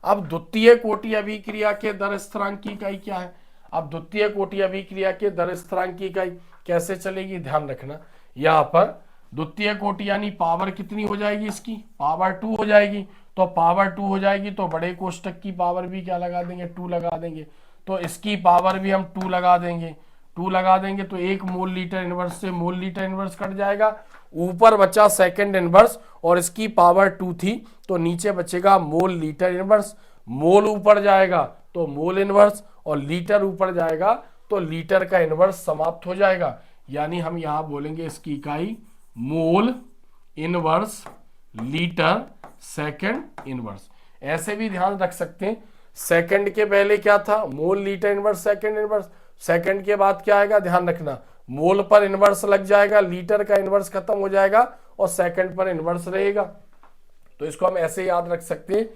अब द्वितीय कोटि अभिक्रिया के दर स्थिरांक की इकाई क्या है, अब द्वितीय कोटि अभिक्रिया के दर स्थिरांक की इकाई कैसे चलेगी, ध्यान रखना, यहाँ पर द्वितीय कोटि यानी पावर कितनी हो जाएगी इसकी, पावर 2 हो जाएगी। तो पावर 2 हो जाएगी तो बड़े कोष्ठक की पावर भी क्या लगा देंगे, 2 लगा देंगे। तो इसकी पावर भी हम 2 लगा देंगे, 2 लगा देंगे तो एक मोल लीटर इनवर्स से मोल लीटर इनवर्स कट जाएगा, ऊपर बचा सेकंड इनवर्स और इसकी पावर 2 थी, तो नीचे बचेगा मोल लीटर इनवर्स। मोल ऊपर जाएगा तो मोल इनवर्स, और लीटर ऊपर जाएगा तो लीटर का इनवर्स समाप्त हो जाएगा। यानी हम यहां बोलेंगे इसकी इकाई mole inverse litre second inverse. ऐसे भी ध्यान रख सकते हैं, सेकंड के पहले क्या था, mole litre inverse second inverse, second के बाद क्या आएगा, ध्यान रखना, मोल पर इनवर्स लग जाएगा, लीटर का इनवर्स खत्म हो जाएगा और सेकंड पर इनवर्स रहेगा। तो इसको हम ऐसे याद रख सकते हैं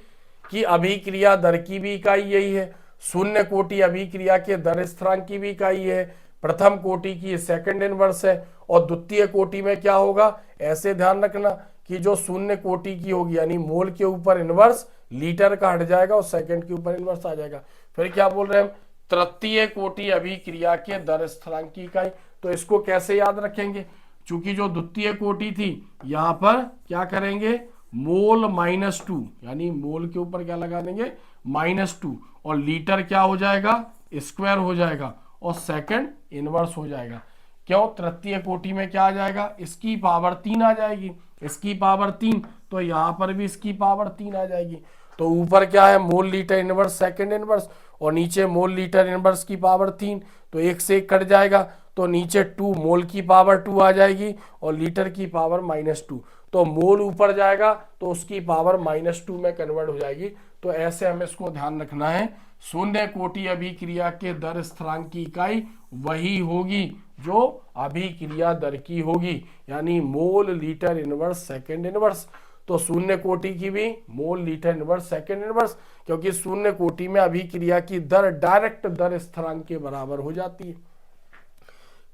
कि अभिक्रिया दर की भी इकाई यही है, शून्य कोटि अभिक्रिया के दर स्थिरांक की भी इकाई है, प्रथम कोटि की सेकंड इनवर्स है, और द्वितीय कोटि में क्या होगा, ऐसे ध्यान रखना कि जो शून्य कोटि की होगी यानी मोल के ऊपर इनवर्स लीटर का हट जाएगा और सेकंड के ऊपर इनवर्स आ जाएगा। फिर क्या बोल रहे हैं हम, तृतीय कोटि अभिक्रिया के दर स्थिरांक की इकाई। तो इसको कैसे याद रखेंगे, चूंकि जो द्वितीय कोटि थी यहां पर क्या करेंगे, मोल -2, यानी मोल के ऊपर क्या लगा देंगे, -2, और लीटर क्या हो जाएगा, स्क्वायर हो जाएगा और सेकंड इनवर्स हो जाएगा। क्यों, तृतीय कोटि में क्या आ जाएगा, इसकी पावर 3 आ जाएगी, इसकी पावर 3, तो यहां पर भी इसकी पावर 3 आ जाएगी। तो ऊपर क्या है, mole litre inverse second inverse, और नीचे मोल लीटर इनवर्स की पावर 3, तो एक से एक कट जाएगा, तो नीचे 2 मोल की पावर 2 आ जाएगी और लीटर की पावर -2। तो मोल ऊपर जाएगा तो उसकी पावर -2 में कन्वर्ट हो जाएगी। तो ऐसे हमें इसको ध्यान रखना है, शून्य कोटि अभिक्रिया के दर स्थिरांक की इकाई वही होगी जो अभिक्रिया दर की होगी, यानी mole litre inverse second inverse. तो शून्य कोटि की भी mole litre inverse second inverse, क्योंकि शून्य कोटि में अभिक्रिया की दर डायरेक्ट दर स्थिरांक के बराबर हो जाती है।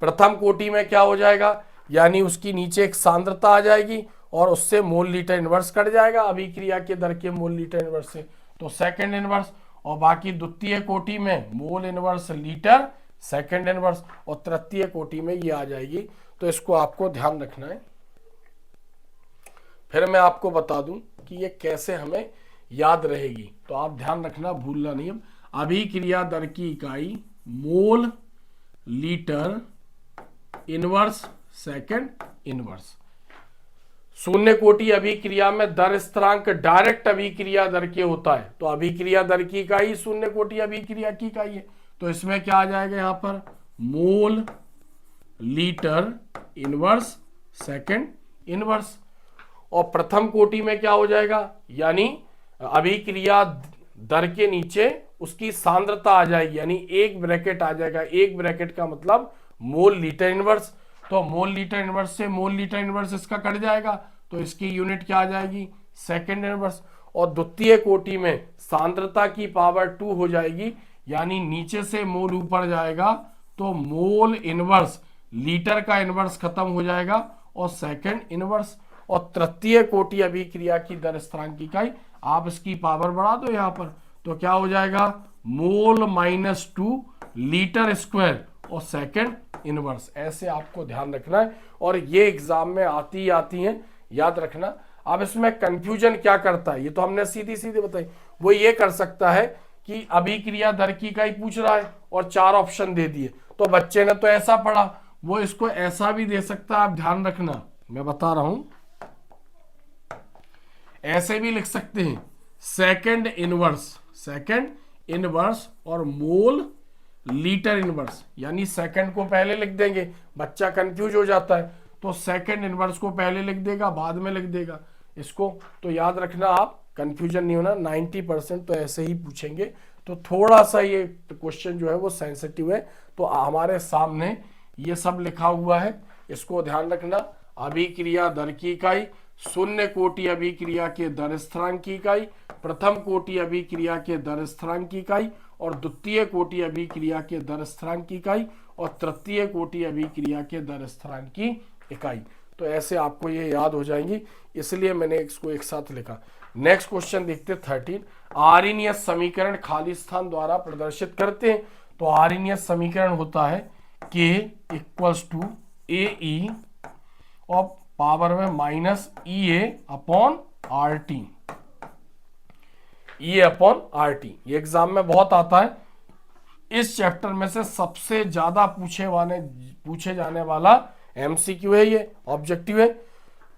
प्रथम कोटि में क्या हो जाएगा, यानी उसकी नीचे एक सांद्रता आ जाएगी और उससे मोल लीटर इनवर्स कट जाएगा अभिक्रिया के दर के मोल लीटर इनवर्स से, तो सेकंड इनवर्स। और बाकी द्वितीय कोटि में mole inverse litre second inverse, और तृतीय कोटि में ये आ जाएगी। तो इसको आपको ध्यान रखना है। फिर मैं आपको बता दूं कि ये कैसे हमें याद रहेगी, तो आप ध्यान रखना, भूलना नहीं। अभिक्रिया दर की इकाई mole litre inverse second inverse. शून्य कोटि अभिक्रिया में दर स्थिरांक डायरेक्ट अभिक्रिया दर के होता है, तो अभिक्रिया दर की इकाई शून्य कोटि अभिक्रिया की इकाई है। तो इसमें क्या आ जाएगा, यहां पर mole litre inverse second inverse. और प्रथम कोटि में क्या हो जाएगा, यानी अभिक्रिया दर के नीचे उसकी सांद्रता आ जाएगी, यानी एक ब्रैकेट आ जाएगा, एक ब्रैकेट का मतलब मोल लीटर इनवर्स। तो मोल लीटर इनवर्स से मोल लीटर इनवर्स इसका कट जाएगा, तो इसकी यूनिट क्या आ जाएगी, सेकंड इनवर्स। और द्वितीय कोटि में सांद्रता की पावर 2 हो जाएगी, यानी नीचे से मोल ऊपर जाएगा तो मोल इनवर्स लीटर का इनवर्स खत्म हो जाएगा और सेकंड इनवर्स। और तृतीय कोटि अभिक्रिया की दर स्थिरांक की इकाई, आप इसकी पावर बढ़ा दो यहाँ पर, तो क्या हो जाएगा, मोल -2 लीटर स्क्वायर और सेकंड इनवर्स। ऐसे आपको ध्यान रखना है और ये एग्जाम में आती हैं, याद रखना। अब इसमें कंफ्यूजन क्या करता है, ये तो हमने सीधी सीधी बताई, वो ये कर सकता है कि अभिक्रिया दर की इकाई पूछ रहा है और 4 ऑप्शन दे दिए, तो बच्चे ने तो ऐसा पढ़ा, वो इसको ऐसा भी दे सकता है। आप ध्यान रखना, मैं बता रहा हूं, ऐसे भी लिख सकते हैं सेकंड इनवर्स और मोल लीटर इनवर्स, यानी सेकंड को पहले लिख देंगे, बच्चा कंफ्यूज हो जाता है, तो सेकंड इनवर्स को पहले लिख देगा, बाद में लिख देगा इसको। तो याद रखना, आप कंफ्यूजन नहीं होना, 90% तो ऐसे ही पूछेंगे। तो थोड़ा सा ये क्वेश्चन जो है वो सेंसिटिव है, तो हमारे सामने ये सब लिखा हुआ है, इसको ध्यान रखना। अभिक्रिया दर की इकाई, शून्य कोटि अभिक्रिया के दर स्थिरांक की इकाई, प्रथम कोटि अभिक्रिया के दर स्थिरांक की इकाई और द्वितीय कोटि अभिक्रिया के दर स्थिरांक की इकाई और तृतीय कोटि अभिक्रिया के दर स्थिरांक की इकाई। तो ऐसे आपको ये याद हो जाएंगी, इसलिए मैंने इसको एक साथ लिखा। नेक्स्ट क्वेश्चन देखते 13, आर्रहनीयस समीकरण खाली स्थान द्वारा प्रदर्शित करते हैं। तो आर्रहनीयस समीकरण होता है K = AE और पावर में -EA अपॉन RT, ये एग्जाम में बहुत आता है। इस चैप्टर में से सबसे ज्यादा पूछे जाने वाला MCQ है, ये ऑब्जेक्टिव है।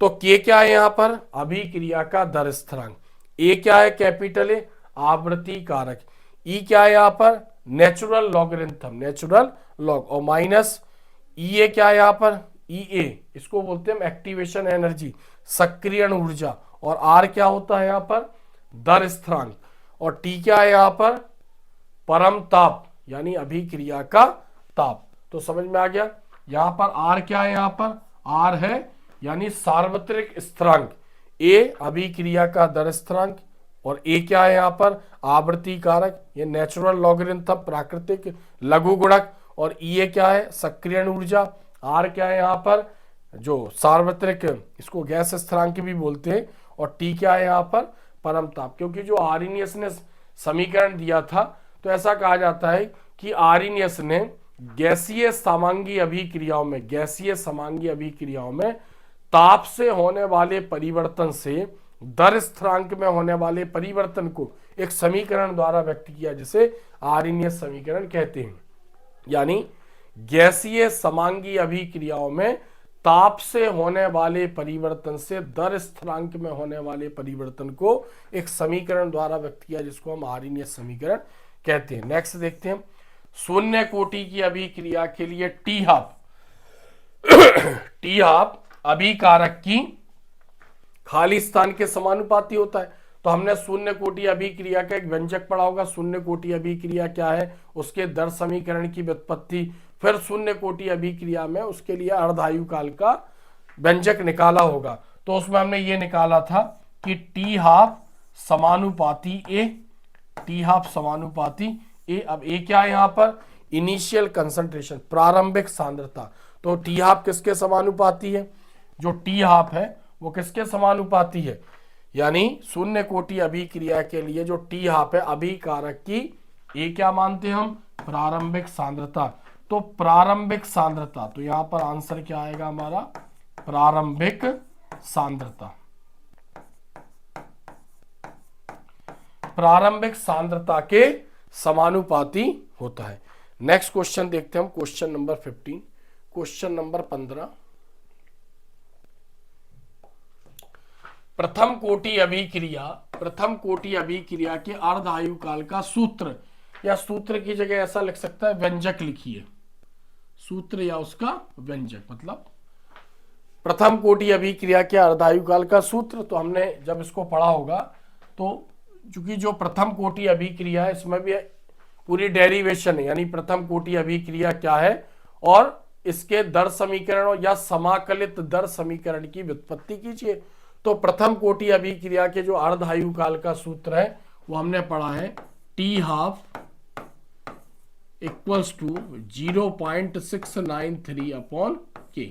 तो K क्या है यहाँ पर, अभिक्रिया का दर स्थिरांक, A क्या है, कैपिटल A आवृत्ति कारक, E क्या है यहाँ पर, नेचुरल लॉग, और EA क्या है यहाँ पर, EA इसको बोलते हैं एक्टिवेशन एनर्जी, सक्रियण ऊर्जा, और R क्या होता है यहाँ पर, दर स्थिरांक, और T क्या है यहाँ पर, परम ताप यानी अभिक्रिया का ताप। तो समझ में आ गया। यहाँ पर R क्या है, यहाँ पर R है यानी सार्वत्रिक स्थिरांक, A अभिक्रिया का दर स्थिरांक, और A क्या है यहाँ पर, आवृत्ति कारक, ये नेचुरल लॉगरिथम प्राकृतिक लघु गुणक, और EA क्या है, सक्रियण ऊर्जा, R क्या है यहाँ पर जो सार्वत्रिक, इसको गैस स्थिरांक भी बोलते हैं, और T क्या है यहाँ पर, परम ताप। क्योंकि जो आर्रहनीयस ने समीकरण दिया था, तो ऐसा कहा जाता है कि आर्रहनीयस ने गैसीय समांगी अभिक्रियाओं में ताप से होने वाले परिवर्तन से दर स्थिरांक में होने वाले परिवर्तन को एक समीकरण द्वारा व्यक्त किया, जिसे आर्रहनीयस समीकरण कहते हैं। यानी गैसीय समांगी अभिक्रियाओं में ताप से होने वाले परिवर्तन से दर स्थिरांक में होने वाले परिवर्तन को एक समीकरण द्वारा व्यक्त किया, जिसको हम आर्रहनीयस समीकरण कहते हैं। नेक्स्ट देखते हैं, शून्य कोटि की अभिक्रिया के लिए टी हाफ अभिकारक की खाली स्थान के समानुपाती होता है। तो हमने शून्य कोटि अभिक्रिया का एक व्यंजक पढ़ा होगा, शून्य कोटि अभिक्रिया क्या है, उसके दर समीकरण की व्युत्पत्ति, फिर शून्य कोटि अभिक्रिया में उसके लिए अर्धायु काल का व्यंजक निकाला होगा। तो उसमें हमने ये निकाला था कि टी हाफ समानुपाती ए। अब ए क्या है यहाँ पर, इनिशियल कंसंट्रेशन, प्रारंभिक सांद्रता। तो टी हाफ किसके समानुपाती है, जो टी हाफ है वो किसके समानुपाती है, यानी शून्य कोटि अभिक्रिया के लिए जो टी हाफ है अभिकारक की ए क्या मानते हैं हम, प्रारंभिक सांद्रता। तो प्रारंभिक सांद्रता, तो यहां पर आंसर क्या आएगा हमारा, प्रारंभिक सांद्रता। प्रारंभिक सांद्रता के समानुपाती होता है। नेक्स्ट क्वेश्चन देखते हैं हम, क्वेश्चन नंबर 15, क्वेश्चन नंबर 15, प्रथम कोटि अभिक्रिया के अर्धायु काल का सूत्र, या सूत्र की जगह ऐसा लिख सकता है व्यंजक लिखिए, सूत्र या उसका व्यंजक, मतलब प्रथम कोटि अभिक्रिया के अर्धायु काल का सूत्र। तो हमने जब इसको पढ़ा होगा, तो चूंकि जो प्रथम कोटि अभिक्रिया है इसमें भी पूरी डेरिवेशन है, यानी प्रथम कोटि अभिक्रिया क्या है और इसके दर समीकरण या समाकलित दर समीकरण की व्युत्पत्ति कीजिए। तो प्रथम कोटि अभिक्रिया के जो अर्धायु काल का सूत्र है वो हमने पढ़ा है t half equals to 0.693 upon k.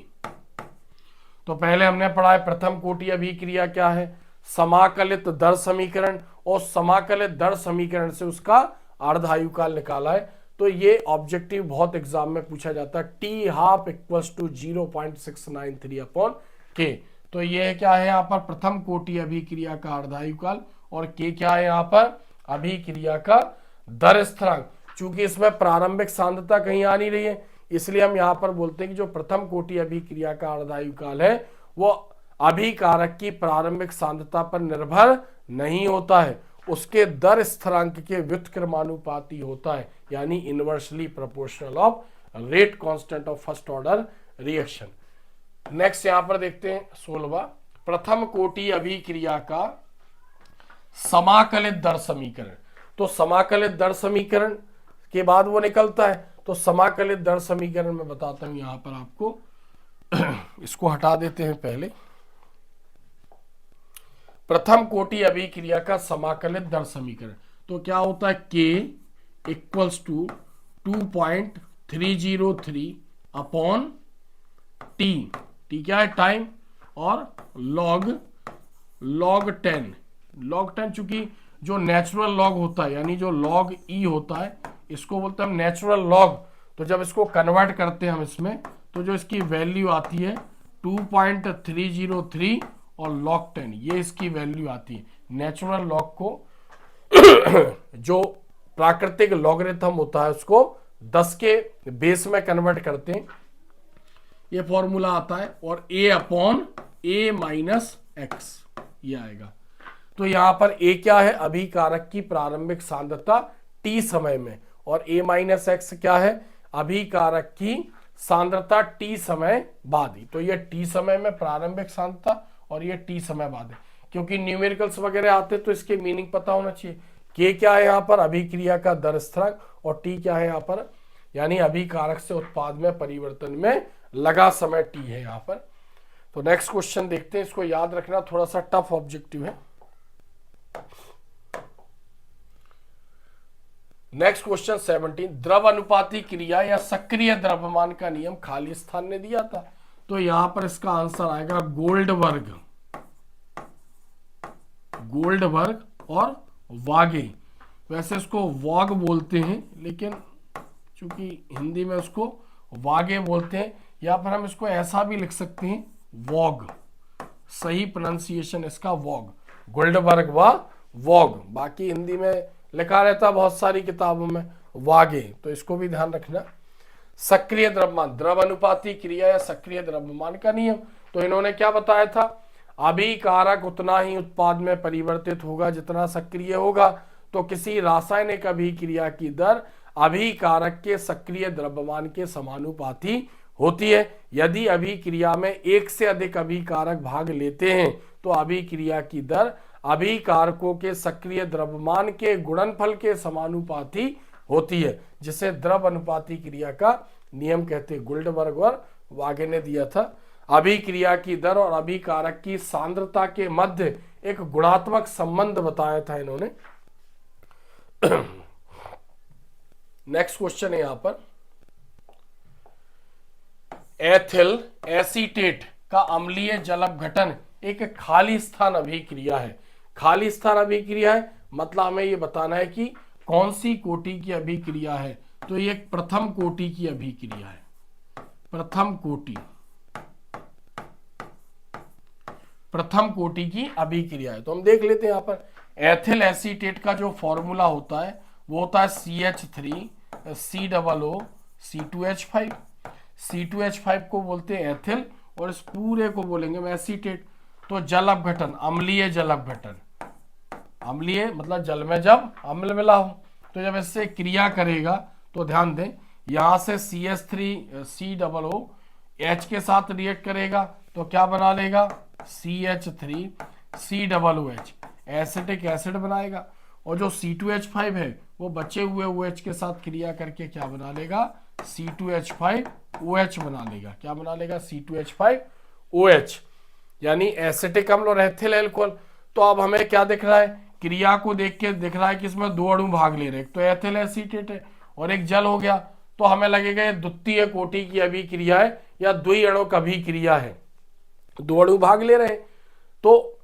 तो पहले हमने पढ़ा है प्रथम कोटि अभिक्रिया क्या है, समाकलित दर समीकरण, और समाकलित दर समीकरण से उसका अर्धायुकाल निकाला है। तो ये ऑब्जेक्टिव बहुत एग्जाम में पूछा जाता है, t half equals to 0.693 upon k. तो ये क्या है यहाँ पर, प्रथम कोटि अभिक्रिया का अर्धायुकाल, और के क्या है यहाँ पर, अभिक्रिया का दर स्थिरांक। चूंकि इसमें प्रारंभिक सांद्रता कहीं आ नहीं रही है, इसलिए हम यहाँ पर बोलते हैं कि जो प्रथम कोटि अभिक्रिया का अर्धायुकाल है वो अभिकारक की प्रारंभिक सांद्रता पर निर्भर नहीं होता है, उसके दर स्थिरांक के व्युत्क्रमानुपाती होता है, यानी inversely proportional of rate constant of first order reaction. Next यहां पर देखते हैं 16वां, प्रथम कोटि अभिक्रिया का समाकलित दर समीकरण। तो समाकलित दर समीकरण के बाद वो निकलता है, तो समाकलित दर समीकरण में बताता हूं यहां पर आपको इसको हटा देते हैं पहले। प्रथम कोटि अभिक्रिया का समाकलित दर समीकरण तो क्या होता है, k equals to 2.303 upon t, t क्या है टाइम, और log 10 चूंकि जो नेचुरल लॉग होता है, यानी जो log e होता है, इसको बोलते हैं हम नेचुरल लॉग। तो जब इसको कन्वर्ट करते हैं हम इसमें, तो जो इसकी वैल्यू आती है 2.303 और log 10, ये इसकी वैल्यू आती है। नेचुरल लॉग को जो प्राकृतिक लॉगरिथम होता है उसको 10 के बेस में कन्वर्ट करते हैं, ये फॉर्मूला आता है, और a upon a minus x ये आएगा। तो यहां पर a क्या है, अभिकारक की प्रारंभिक सांद्रता t समय में, और a माइनस एक्स क्या है, अभिकारक की सांद्रता t समय बाद ही। तो ये t समय में प्रारंभिक सांद्रता और ये t समय बाद है, क्योंकि न्यूमेरिकल्स वगैरह आते तो इसके मीनिंग पता होना चाहिए। k क्या है यहाँ पर, अभिक्रिया का दर स्थिरांक, और t क्या है यहाँ पर, यानी अभिकारक से उत्पाद में परिवर्तन में लगा समय t है यहाँ पर। तो नेक्स्ट क्वेश्चन देखते हैं, इसको याद रखना, थोड़ा सा टफ ऑब्जेक्टिव है। नेक्स्ट क्वेश्चन 17, द्रव अनुपाती क्रिया या सक्रिय द्रव्यमान का नियम खाली स्थान ने दिया था। तो यहां पर इसका आंसर आएगा गोल्डबर्ग और वागे। वैसे इसको वॉग बोलते हैं, लेकिन चूंकि हिंदी में उसको वागे बोलते हैं, या फिर हम इसको ऐसा भी लिख सकते हैं वॉग, सही प्रोनाउंसिएशन इसका वॉग, गोल्डबर्ग व वॉग। बाकी हिंदी में लिखा रहता बहुत सारी किताबों में वागे, तो इसको भी ध्यान रखना। सक्रिय द्रव्यमान, द्रव अनुपाती क्रिया या सक्रिय द्रव्यमान का नियम। तो इन्होंने क्या बताया था, अभिकारक उतना ही उत्पाद में परिवर्तित होगा जितना सक्रिय होगा। तो किसी रासायनिक अभिक्रिया की दर अभिकारक के सक्रिय द्रव्यमान के समानुपाती होती है। यदि अभिक्रिया में एक से अधिक अभिकारक भाग लेते हैं तो अभिक्रिया की दर अभिकारकों के सक्रिय द्रव्यमान के गुणनफल के समानुपाती होती है, जिसे द्रव अनुपाती क्रिया का नियम कहते हैं। गोल्डबर्ग और वागे ने दिया था। अभिक्रिया की दर और अभिकारक की सांद्रता के मध्य एक गुणात्मक संबंध बताया था इन्होंने। नेक्स्ट क्वेश्चन है यहां पर, एथिल एसीटेट का अम्लीय जल अपघटन एक खाली स्थान अभिक्रिया है। खाली स्थान अभिक्रिया है मतलब हमें ये बताना है कि कौन सी कोटि की अभिक्रिया है। तो ये प्रथम कोटि की अभिक्रिया है, प्रथम कोटि की अभिक्रिया है। तो हम देख लेते हैं यहाँ पर एथिल एसीटेट का जो फॉर्मूला होता है वो होता है CH3COO C2H5। C2H5 को बोलते हैं एथिल, और इस पूरे को बोलेंगे हम एसीटेट। तो जल अपघटन, अम्लीय जल अपघटन, अम्लीय मतलब जल में जब अम्ल मिला हो, तो जब इससे क्रिया करेगा तो ध्यान दें यहां से CH3COO H के साथ रिएक्ट करेगा तो क्या बना लेगा, CH3COOH, एसिटिक एसिड बनाएगा। और जो C2H5 है वो बचे हुए OH के साथ क्रिया करके क्या बना लेगा, C2H5OH बना लेगा। क्या बना लेगा, C2H5OH, यानी एसिटिक अम्ल और एथिल एल्कोहल। तो अब हमें क्या दिख रहा है, क्रिया को देख के दिख रहा है कि इसमें दो अणु भाग ले रहे हैं, एक तो एथिल एसीटेट है और एक जल हो गया। तो हमें लगेगा ये द्वितीय कोटि की अभिक्रिया है या द्विअणुक अभिक्रिया है, दो अणु भाग ले रहे हैं। तो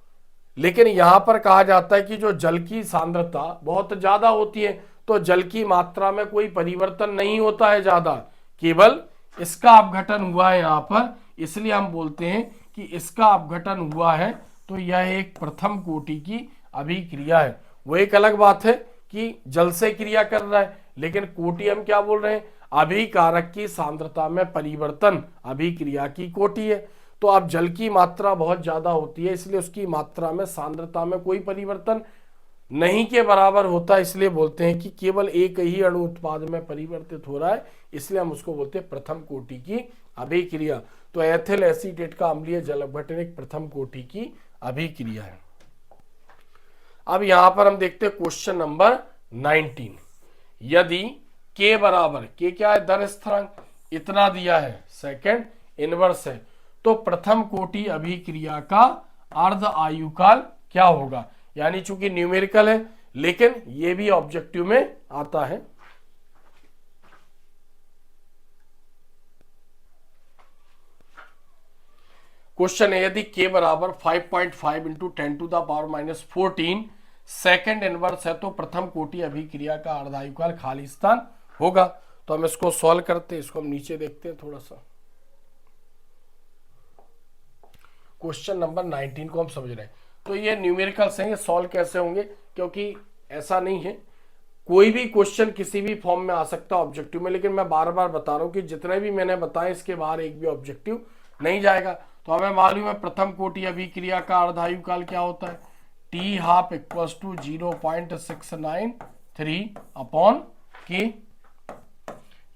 लेकिन यहां पर कहा जाता है कि जो जल की सांद्रता बहुत ज्यादा होती है, तो जल की मात्रा में कोई परिवर्तन नहीं होता है ज्यादा, केवल इसका अपघटन हुआ है यहां पर, इसलिए हम बोलते हैं कि इसका अपघटन हुआ है, तो यह एक प्रथम कोटि की अभिक्रिया है। वो एक अलग बात है कि जल से क्रिया कर रहा है, लेकिन कोटि हम क्या बोल रहे हैं, अभिकारक की सांद्रता में परिवर्तन अभिक्रिया की कोटि है। तो अब जल की मात्रा बहुत ज्यादा होती है, इसलिए उसकी मात्रा में सांद्रता में कोई परिवर्तन नहीं के बराबर होता, इसलिए बोलते हैं कि केवल एक ही अणु उत्पाद में परिवर्तित हो रहा है, इसलिए हम उसको बोलते हैं प्रथम कोटि की अभिक्रिया। तो एथिल एसीटेट का अम्लीय जल अपघटन एक प्रथम कोटि की अभिक्रिया है। अब यहां पर हम देखते हैं क्वेश्चन नंबर 19। यदि K बराबर, K क्या है, दर स्थिरांक, इतना दिया है, सेकंड इनवर्स है, तो प्रथम कोटि अभिक्रिया का अर्ध आयुकाल क्या होगा। यानी चूंकि न्यूमेरिकल है, लेकिन यह भी ऑब्जेक्टिव में आता है। क्वेश्चन है, यदि K बराबर 5.5 into 10 to the power -14 second inverse है, तो प्रथम कोटि अभिक्रिया का अर्धायुकाल खाली स्थान होगा। तो हम इसको सॉल्व करते हैं, इसको हम नीचे देखते हैं थोड़ा सा। क्वेश्चन नंबर 19 को हम समझ रहे हैं, तो ये न्यूमेरिकल्स हैं, ये सॉल्व कैसे होंगे, क्योंकि ऐसा नहीं है, कोई भी क्वेश्चन किसी भी फॉर्म में आ सकता है ऑब्जेक्टिव में, लेकिन मैं बार बार बता रहा हूं कि जितने भी मैंने बताए इसके बाहर एक भी ऑब्जेक्टिव नहीं जाएगा। तो हमें मालूम है प्रथम कोटि अभिक्रिया का अर्धायुकाल क्या होता है, T12 = 0.693 अपॉन K,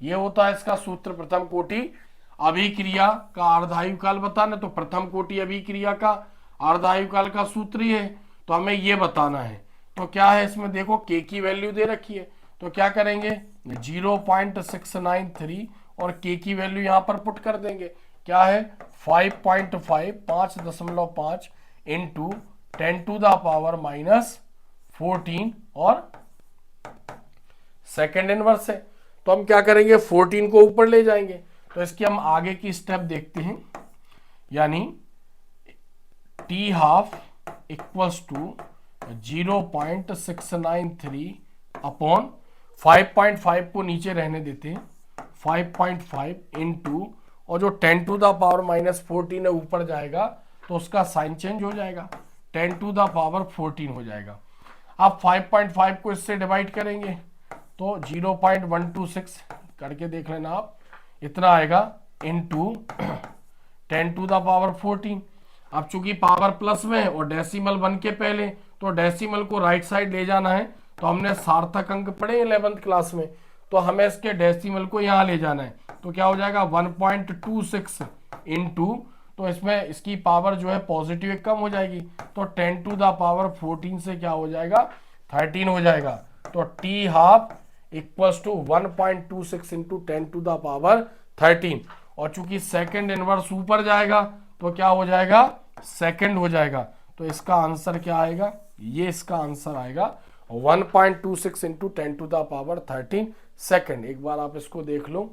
ये होता है इसका सूत्र। प्रथम कोटि अभिक्रिया का अर्धायुकाल बताना, तो प्रथम कोटि अभिक्रिया का अर्धायुकाल का सूत्र ये है, तो हमें ये बताना है। तो क्या है इसमें देखो, K की वैल्यू दे रखी है, तो क्या करेंगे 0.693 और K की वैल्यू यहां पर पुट कर देंगे, क्या है 5.5 इंटू 10 टू द पावर -14 और सेकेंड इनवर्स है। तो हम क्या करेंगे, 14 को ऊपर ले जाएंगे। तो इसकी हम आगे की स्टेप देखते हैं, यानी T12 = 0.693 अपॉन 5.5 को नीचे रहने देते हैं, 5.5 इंटू, और जो 10 टू द पावर -14 है ऊपर जाएगा, तो उसका साइन चेंज हो जाएगा, 10 टू द पावर 14 हो जाएगा। आप 5.5 को इससे डिवाइड करेंगे तो 0.126 करके देख लेना आप, इतना आएगा, इंटू 10 टू द पावर 14। अब चूंकि पावर प्लस में और डेसिमल 1 के पहले, तो डेसिमल को राइट साइड ले जाना है, तो हमने सार्थक अंक पढ़े 11th क्लास में, तो हमें इसके डेसिमल को यहां ले जाना है। तो क्या हो जाएगा 1.26 इंटू, तो इसमें इसकी पावर जो है पॉजिटिव कम हो जाएगी, तो 10 टू द पावर 14 से क्या हो जाएगा 13 हो जाएगा। तो T12 = 1.26 into 10 to the power 13, और चूंकि सेकंड इनवर्स ऊपर जाएगा तो क्या हो जाएगा, सेकंड हो जाएगा। तो इसका आंसर क्या आएगा, ये इसका आंसर आएगा 1.26 into 10 to the power 13 second. एक बार आप इसको देख लो,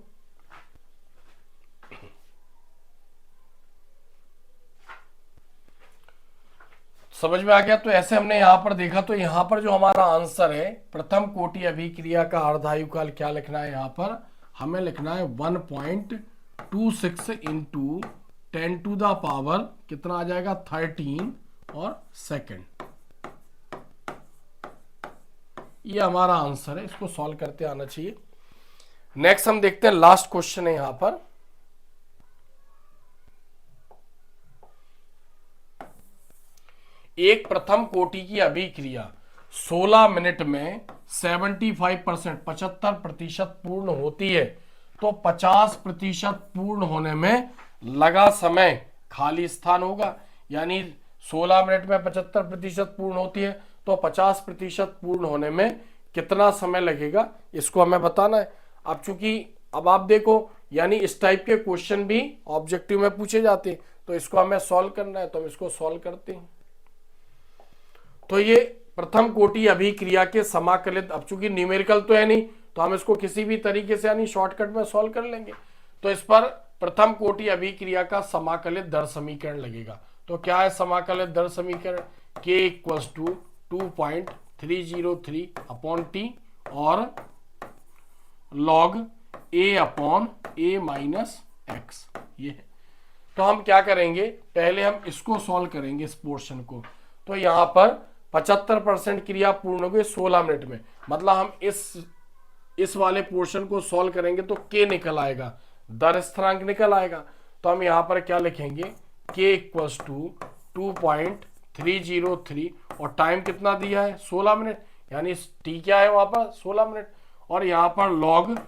समझ में आ गया। तो ऐसे हमने यहां पर देखा, तो यहां पर जो हमारा आंसर है, प्रथम कोटि अभिक्रिया का अर्धायुकाल क्या लिखना है, यहां पर हमें लिखना है 1.26 इंटू 10 टू द पावर कितना आ जाएगा 13 और सेकंड। ये हमारा आंसर है, इसको सॉल्व करते आना चाहिए। नेक्स्ट हम देखते हैं, लास्ट क्वेश्चन है यहां पर, एक प्रथम कोटि की अभिक्रिया 16 मिनट में 75% पूर्ण होती है, तो 50% पूर्ण होने में लगा समय खाली स्थान होगा। यानी 16 मिनट में 75% पूर्ण होती है, तो 50% पूर्ण होने में कितना समय लगेगा, इसको हमें बताना है। अब चूंकि अब आप देखो, यानी इस टाइप के क्वेश्चन भी ऑब्जेक्टिव में पूछे जाते हैं, तो इसको हमें सॉल्व करना है, तो हम इसको सॉल्व करते हैं। तो ये प्रथम कोटि अभिक्रिया के समाकलित, अब चूंकि न्यूमेरिकल तो है नहीं, तो हम इसको किसी भी तरीके से यानी शॉर्टकट में सॉल्व कर लेंगे। तो इस पर प्रथम कोटि अभिक्रिया का समाकलित दर समीकरण लगेगा। तो क्या है समाकलित दर समीकरण, के इक्वल्स टू 2.303 अपॉन टी और लॉग ए अपॉन ए माइनस एक्स, ये है। तो हम क्या करेंगे, पहले हम इसको सॉल्व करेंगे इस पोर्शन को। तो यहाँ पर 75% क्रिया पूर्ण हो गई 16 मिनट में, मतलब हम इस वाले पोर्शन को सॉल्व करेंगे तो के निकल आएगा, दर स्थिरांक निकल आएगा। तो हम यहाँ पर क्या लिखेंगे, के इक्वल्स टू 2.303 और टाइम कितना दिया है 16 मिनट, यानी टी क्या है वहां पर 16 मिनट। और यहाँ पर लॉग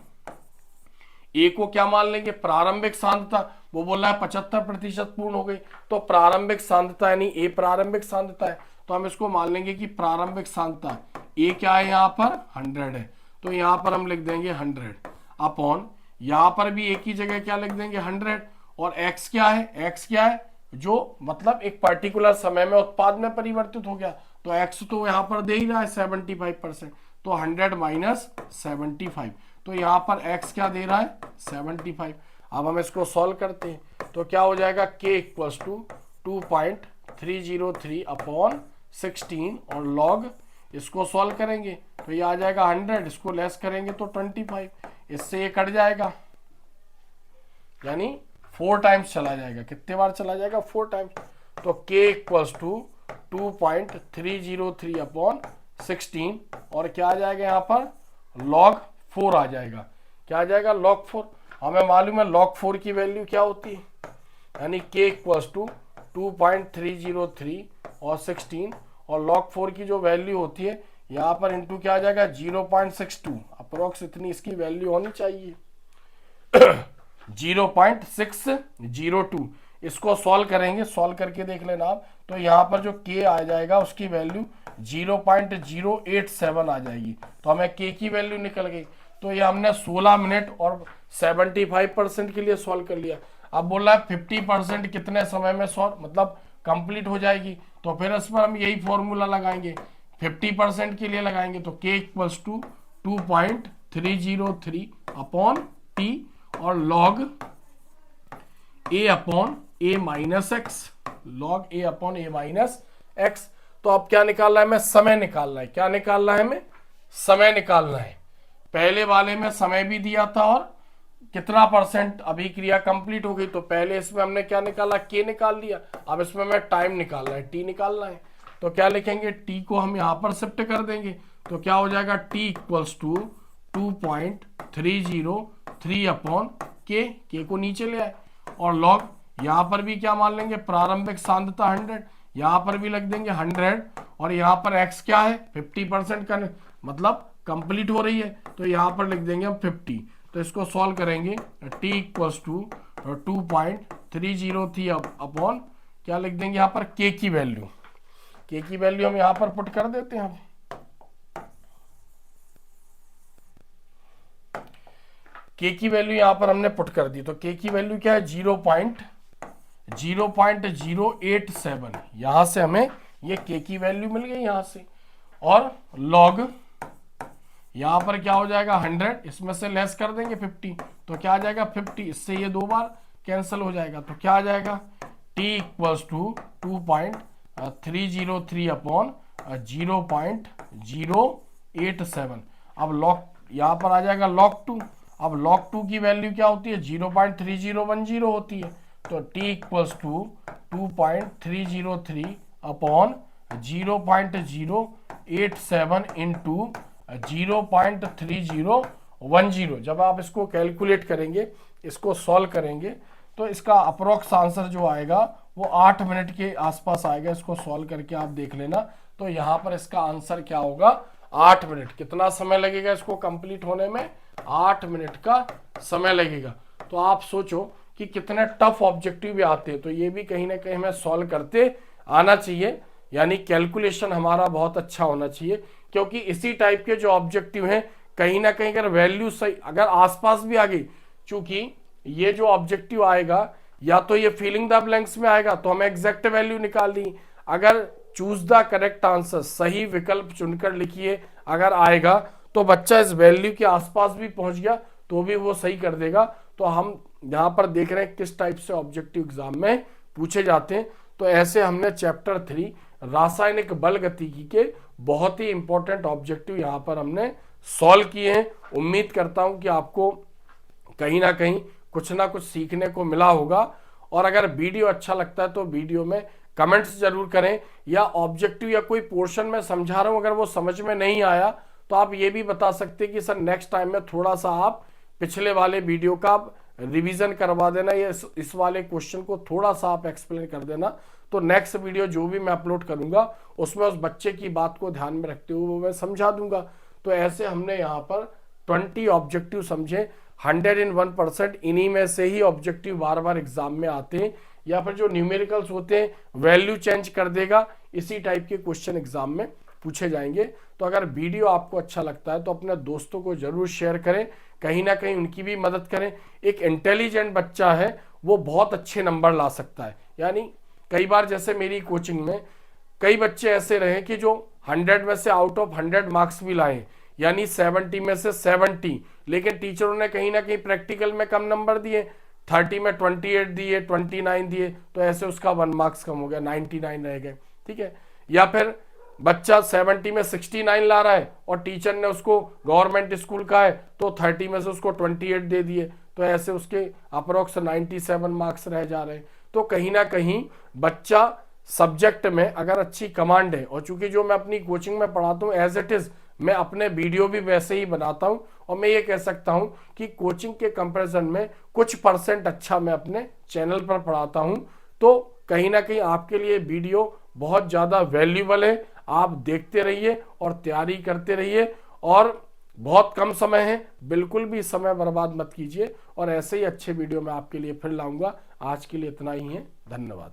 ए को क्या मान लेंगे, प्रारंभिक सांद्रता, वो बोल रहा है 75% पूर्ण हो गई, तो प्रारंभिक सांद्रता यानी ए प्रारंभिक सांद्रता है, तो हम इसको मान लेंगे कि प्रारंभिक सांद्रता ए क्या है यहाँ पर 100 है, तो यहाँ पर हम लिख देंगे 100 अपॉन, यहाँ पर भी ए की जगह क्या लिख देंगे 100, और एक्स क्या है, एक्स क्या है जो मतलब एक पर्टिकुलर समय में उत्पाद में परिवर्तित हो गया, तो एक्स तो यहाँ पर दे ही रहा है 75%, तो 100 माइनस 75, तो यहाँ पर x क्या दे रहा है 75। अब हम इसको सॉल्व करते हैं, तो क्या हो जाएगा k इक्वल्स टू 2.303 अपॉन 16 और लॉग इसको सॉल्व करेंगे तो ये आ जाएगा 100, इसको लेस करेंगे तो 25, इससे ये कट जाएगा, यानी 4 टाइम्स चला जाएगा। कितने बार चला जाएगा 4 टाइम्स, तो k इक्वल्स टू 2.303 अपॉन 16 और क्या आ जाएगा यहाँ पर log 4 आ जाएगा। क्या आ जाएगा log 4, हमें मालूम है log 4 की वैल्यू क्या होती है, यानी k इक्वल्स टू 2.303 और 16 और log 4 की जो वैल्यू होती है यहाँ पर इंटू क्या आ जाएगा 0.62, अप्रोक्स इतनी इसकी वैल्यू होनी चाहिए 0.602। इसको सॉल्व करेंगे, सॉल्व करके देख लेना आप, तो यहाँ पर जो k आ जाएगा उसकी वैल्यू 0.087 आ जाएगी, तो हमें k की वैल्यू निकल गई। तो ये हमने 16 मिनट और 75% के लिए सॉल्व कर लिया। अब बोल रहा है 50% कितने समय में सॉल्व मतलब कंप्लीट हो जाएगी, तो फिर इस पर हम यही फॉर्मूला लगाएंगे, 50% के लिए लगाएंगे, तो k equals to 2.303 upon t और log a upon a minus x, log a upon a minus x. तो अब क्या निकालना है हमें, समय निकालना है। क्या निकालना है हमें, समय निकालना है। पहले वाले में समय भी दिया था और कितना परसेंट अभी क्रिया कंप्लीट हो गई, तो पहले इसमें हमने क्या निकाला k निकाल लिया, अब इसमें हमें टाइम निकालना है, t निकालना है। तो क्या लिखेंगे, t को हम यहां पर शिफ्ट कर देंगे, तो क्या हो जाएगा t equals to 2.303 upon k को नीचे ले आए, और लॉग यहाँ पर भी क्या मान लेंगे, प्रारंभिक सांद्रता 100, यहाँ पर भी लग देंगे 100, और यहाँ पर x क्या है 50% का मतलब कंप्लीट हो रही है, तो यहाँ पर लिख देंगे हम 50। तो इसको सॉल्व करेंगे, t इक्वल्स टू 2.303 अपॉन क्या लिख देंगे यहाँ पर k की वैल्यू, k की वैल्यू हम यहाँ पर पुट कर देते हैं। k की वैल्यू यहाँ पर हमने पुट कर दी, तो k की वैल्यू क्या है 0.087, यहां से हमें ये k की वैल्यू मिल गई यहां से, और log यहां पर क्या हो जाएगा 100, इसमें से लेस कर देंगे 50, तो क्या आ जाएगा 50, इससे ये 2 बार कैंसिल हो जाएगा, तो क्या आ जाएगा t इक्वल्स टू 2.303 अपॉन 0.087। अब log यहाँ पर आ जाएगा log 2, अब log 2 की वैल्यू क्या होती है 0.3010 होती है, तो t equals to 2.303 upon 0.087 into 0.3010। जब आप इसको कैलकुलेट करेंगे, इसको सॉल्व करेंगे, तो इसका अप्रोक्स आंसर जो आएगा वो 8 मिनट के आसपास आएगा। इसको सॉल्व करके आप देख लेना, तो यहाँ पर इसका आंसर क्या होगा 8 मिनट। कितना समय लगेगा इसको कंप्लीट होने में, 8 मिनट का समय लगेगा। तो आप सोचो कि कितने टफ ऑब्जेक्टिव भी आते हैं, तो ये भी कहीं ना कहीं हमें सॉल्व करते आना चाहिए, यानी कैलकुलेशन हमारा बहुत अच्छा होना चाहिए, क्योंकि इसी टाइप के जो ऑब्जेक्टिव हैं कहीं ना कहीं अगर वैल्यू सही अगर आसपास भी आ गई, चूंकि ये जो ऑब्जेक्टिव आएगा या तो ये फिलिंग द ब्लैंक्स में आएगा तो हमें एग्जैक्ट वैल्यू निकाल दी, अगर चूज द करेक्ट आंसर सही विकल्प चुनकर लिखिए अगर आएगा तो बच्चा इस वैल्यू के आसपास भी पहुंच गया तो भी वो सही कर देगा। तो हम यहाँ पर देख रहे हैं किस टाइप से ऑब्जेक्टिव एग्जाम में पूछे जाते हैं। तो ऐसे हमने चैप्टर 3 रासायनिक बल गतिकी के बहुत ही इंपॉर्टेंट ऑब्जेक्टिव यहाँ पर हमने सॉल्व किए हैं। उम्मीद करता हूं कि आपको कहीं ना कहीं कुछ ना कुछ सीखने को मिला होगा। और अगर वीडियो अच्छा लगता है तो वीडियो में कमेंट्स जरूर करें, या ऑब्जेक्टिव या कोई पोर्शन में समझा रहा हूं अगर वो समझ में नहीं आया तो आप ये भी बता सकते हैं कि सर नेक्स्ट टाइम में थोड़ा सा आप पिछले वाले वीडियो का रिवीजन करवा देना, या इस वाले क्वेश्चन को थोड़ा सा आप एक्सप्लेन कर देना, तो नेक्स्ट वीडियो जो भी मैं अपलोड करूंगा उसमें उस बच्चे की बात को ध्यान में रखते हुए वो मैं समझा दूंगा। तो ऐसे हमने यहाँ पर 20 ऑब्जेक्टिव समझे, 101%। इन्हीं में से ही ऑब्जेक्टिव बार बार एग्जाम में आते हैं, या फिर जो न्यूमेरिकल्स होते हैं वैल्यू चेंज कर देगा, इसी टाइप के क्वेश्चन एग्जाम में पूछे जाएंगे। तो अगर वीडियो आपको अच्छा लगता है तो अपने दोस्तों को जरूर शेयर करें, कहीं ना कहीं उनकी भी मदद करें। एक इंटेलिजेंट बच्चा है वो बहुत अच्छे नंबर ला सकता है। यानी कई बार जैसे मेरी कोचिंग में कई बच्चे ऐसे रहे कि जो 100 में से आउट ऑफ 100 मार्क्स भी लाए, यानी 70 में से 70, लेकिन टीचरों ने कहीं ना कहीं प्रैक्टिकल में कम नंबर दिए, 30 में 28 दिए, 29 दिए, तो ऐसे उसका 1 मार्क्स कम हो गया, 99 रह गए। ठीक है। या फिर बच्चा 70 में 69 ला रहा है और टीचर ने उसको गवर्नमेंट स्कूल का है तो 30 में से उसको 28 दे दिए, तो ऐसे उसके अप्रोक्स 97 मार्क्स रह जा रहे हैं। तो कहीं ना कहीं बच्चा सब्जेक्ट में अगर अच्छी कमांड है, और चूंकि जो मैं अपनी कोचिंग में पढ़ाता हूँ एज इट इज मैं अपने वीडियो भी वैसे ही बनाता हूं, और मैं ये कह सकता हूं कि कोचिंग के कंपैरिजन में कुछ % अच्छा मैं अपने चैनल पर पढ़ाता हूं। तो कहीं ना कहीं आपके लिए वीडियो बहुत ज़्यादा वैल्यूबल है। आप देखते रहिए और तैयारी करते रहिए, और बहुत कम समय है, बिल्कुल भी समय बर्बाद मत कीजिए। और ऐसे ही अच्छे वीडियो मैं आपके लिए फिर लाऊंगा। आज के लिए इतना ही है, धन्यवाद।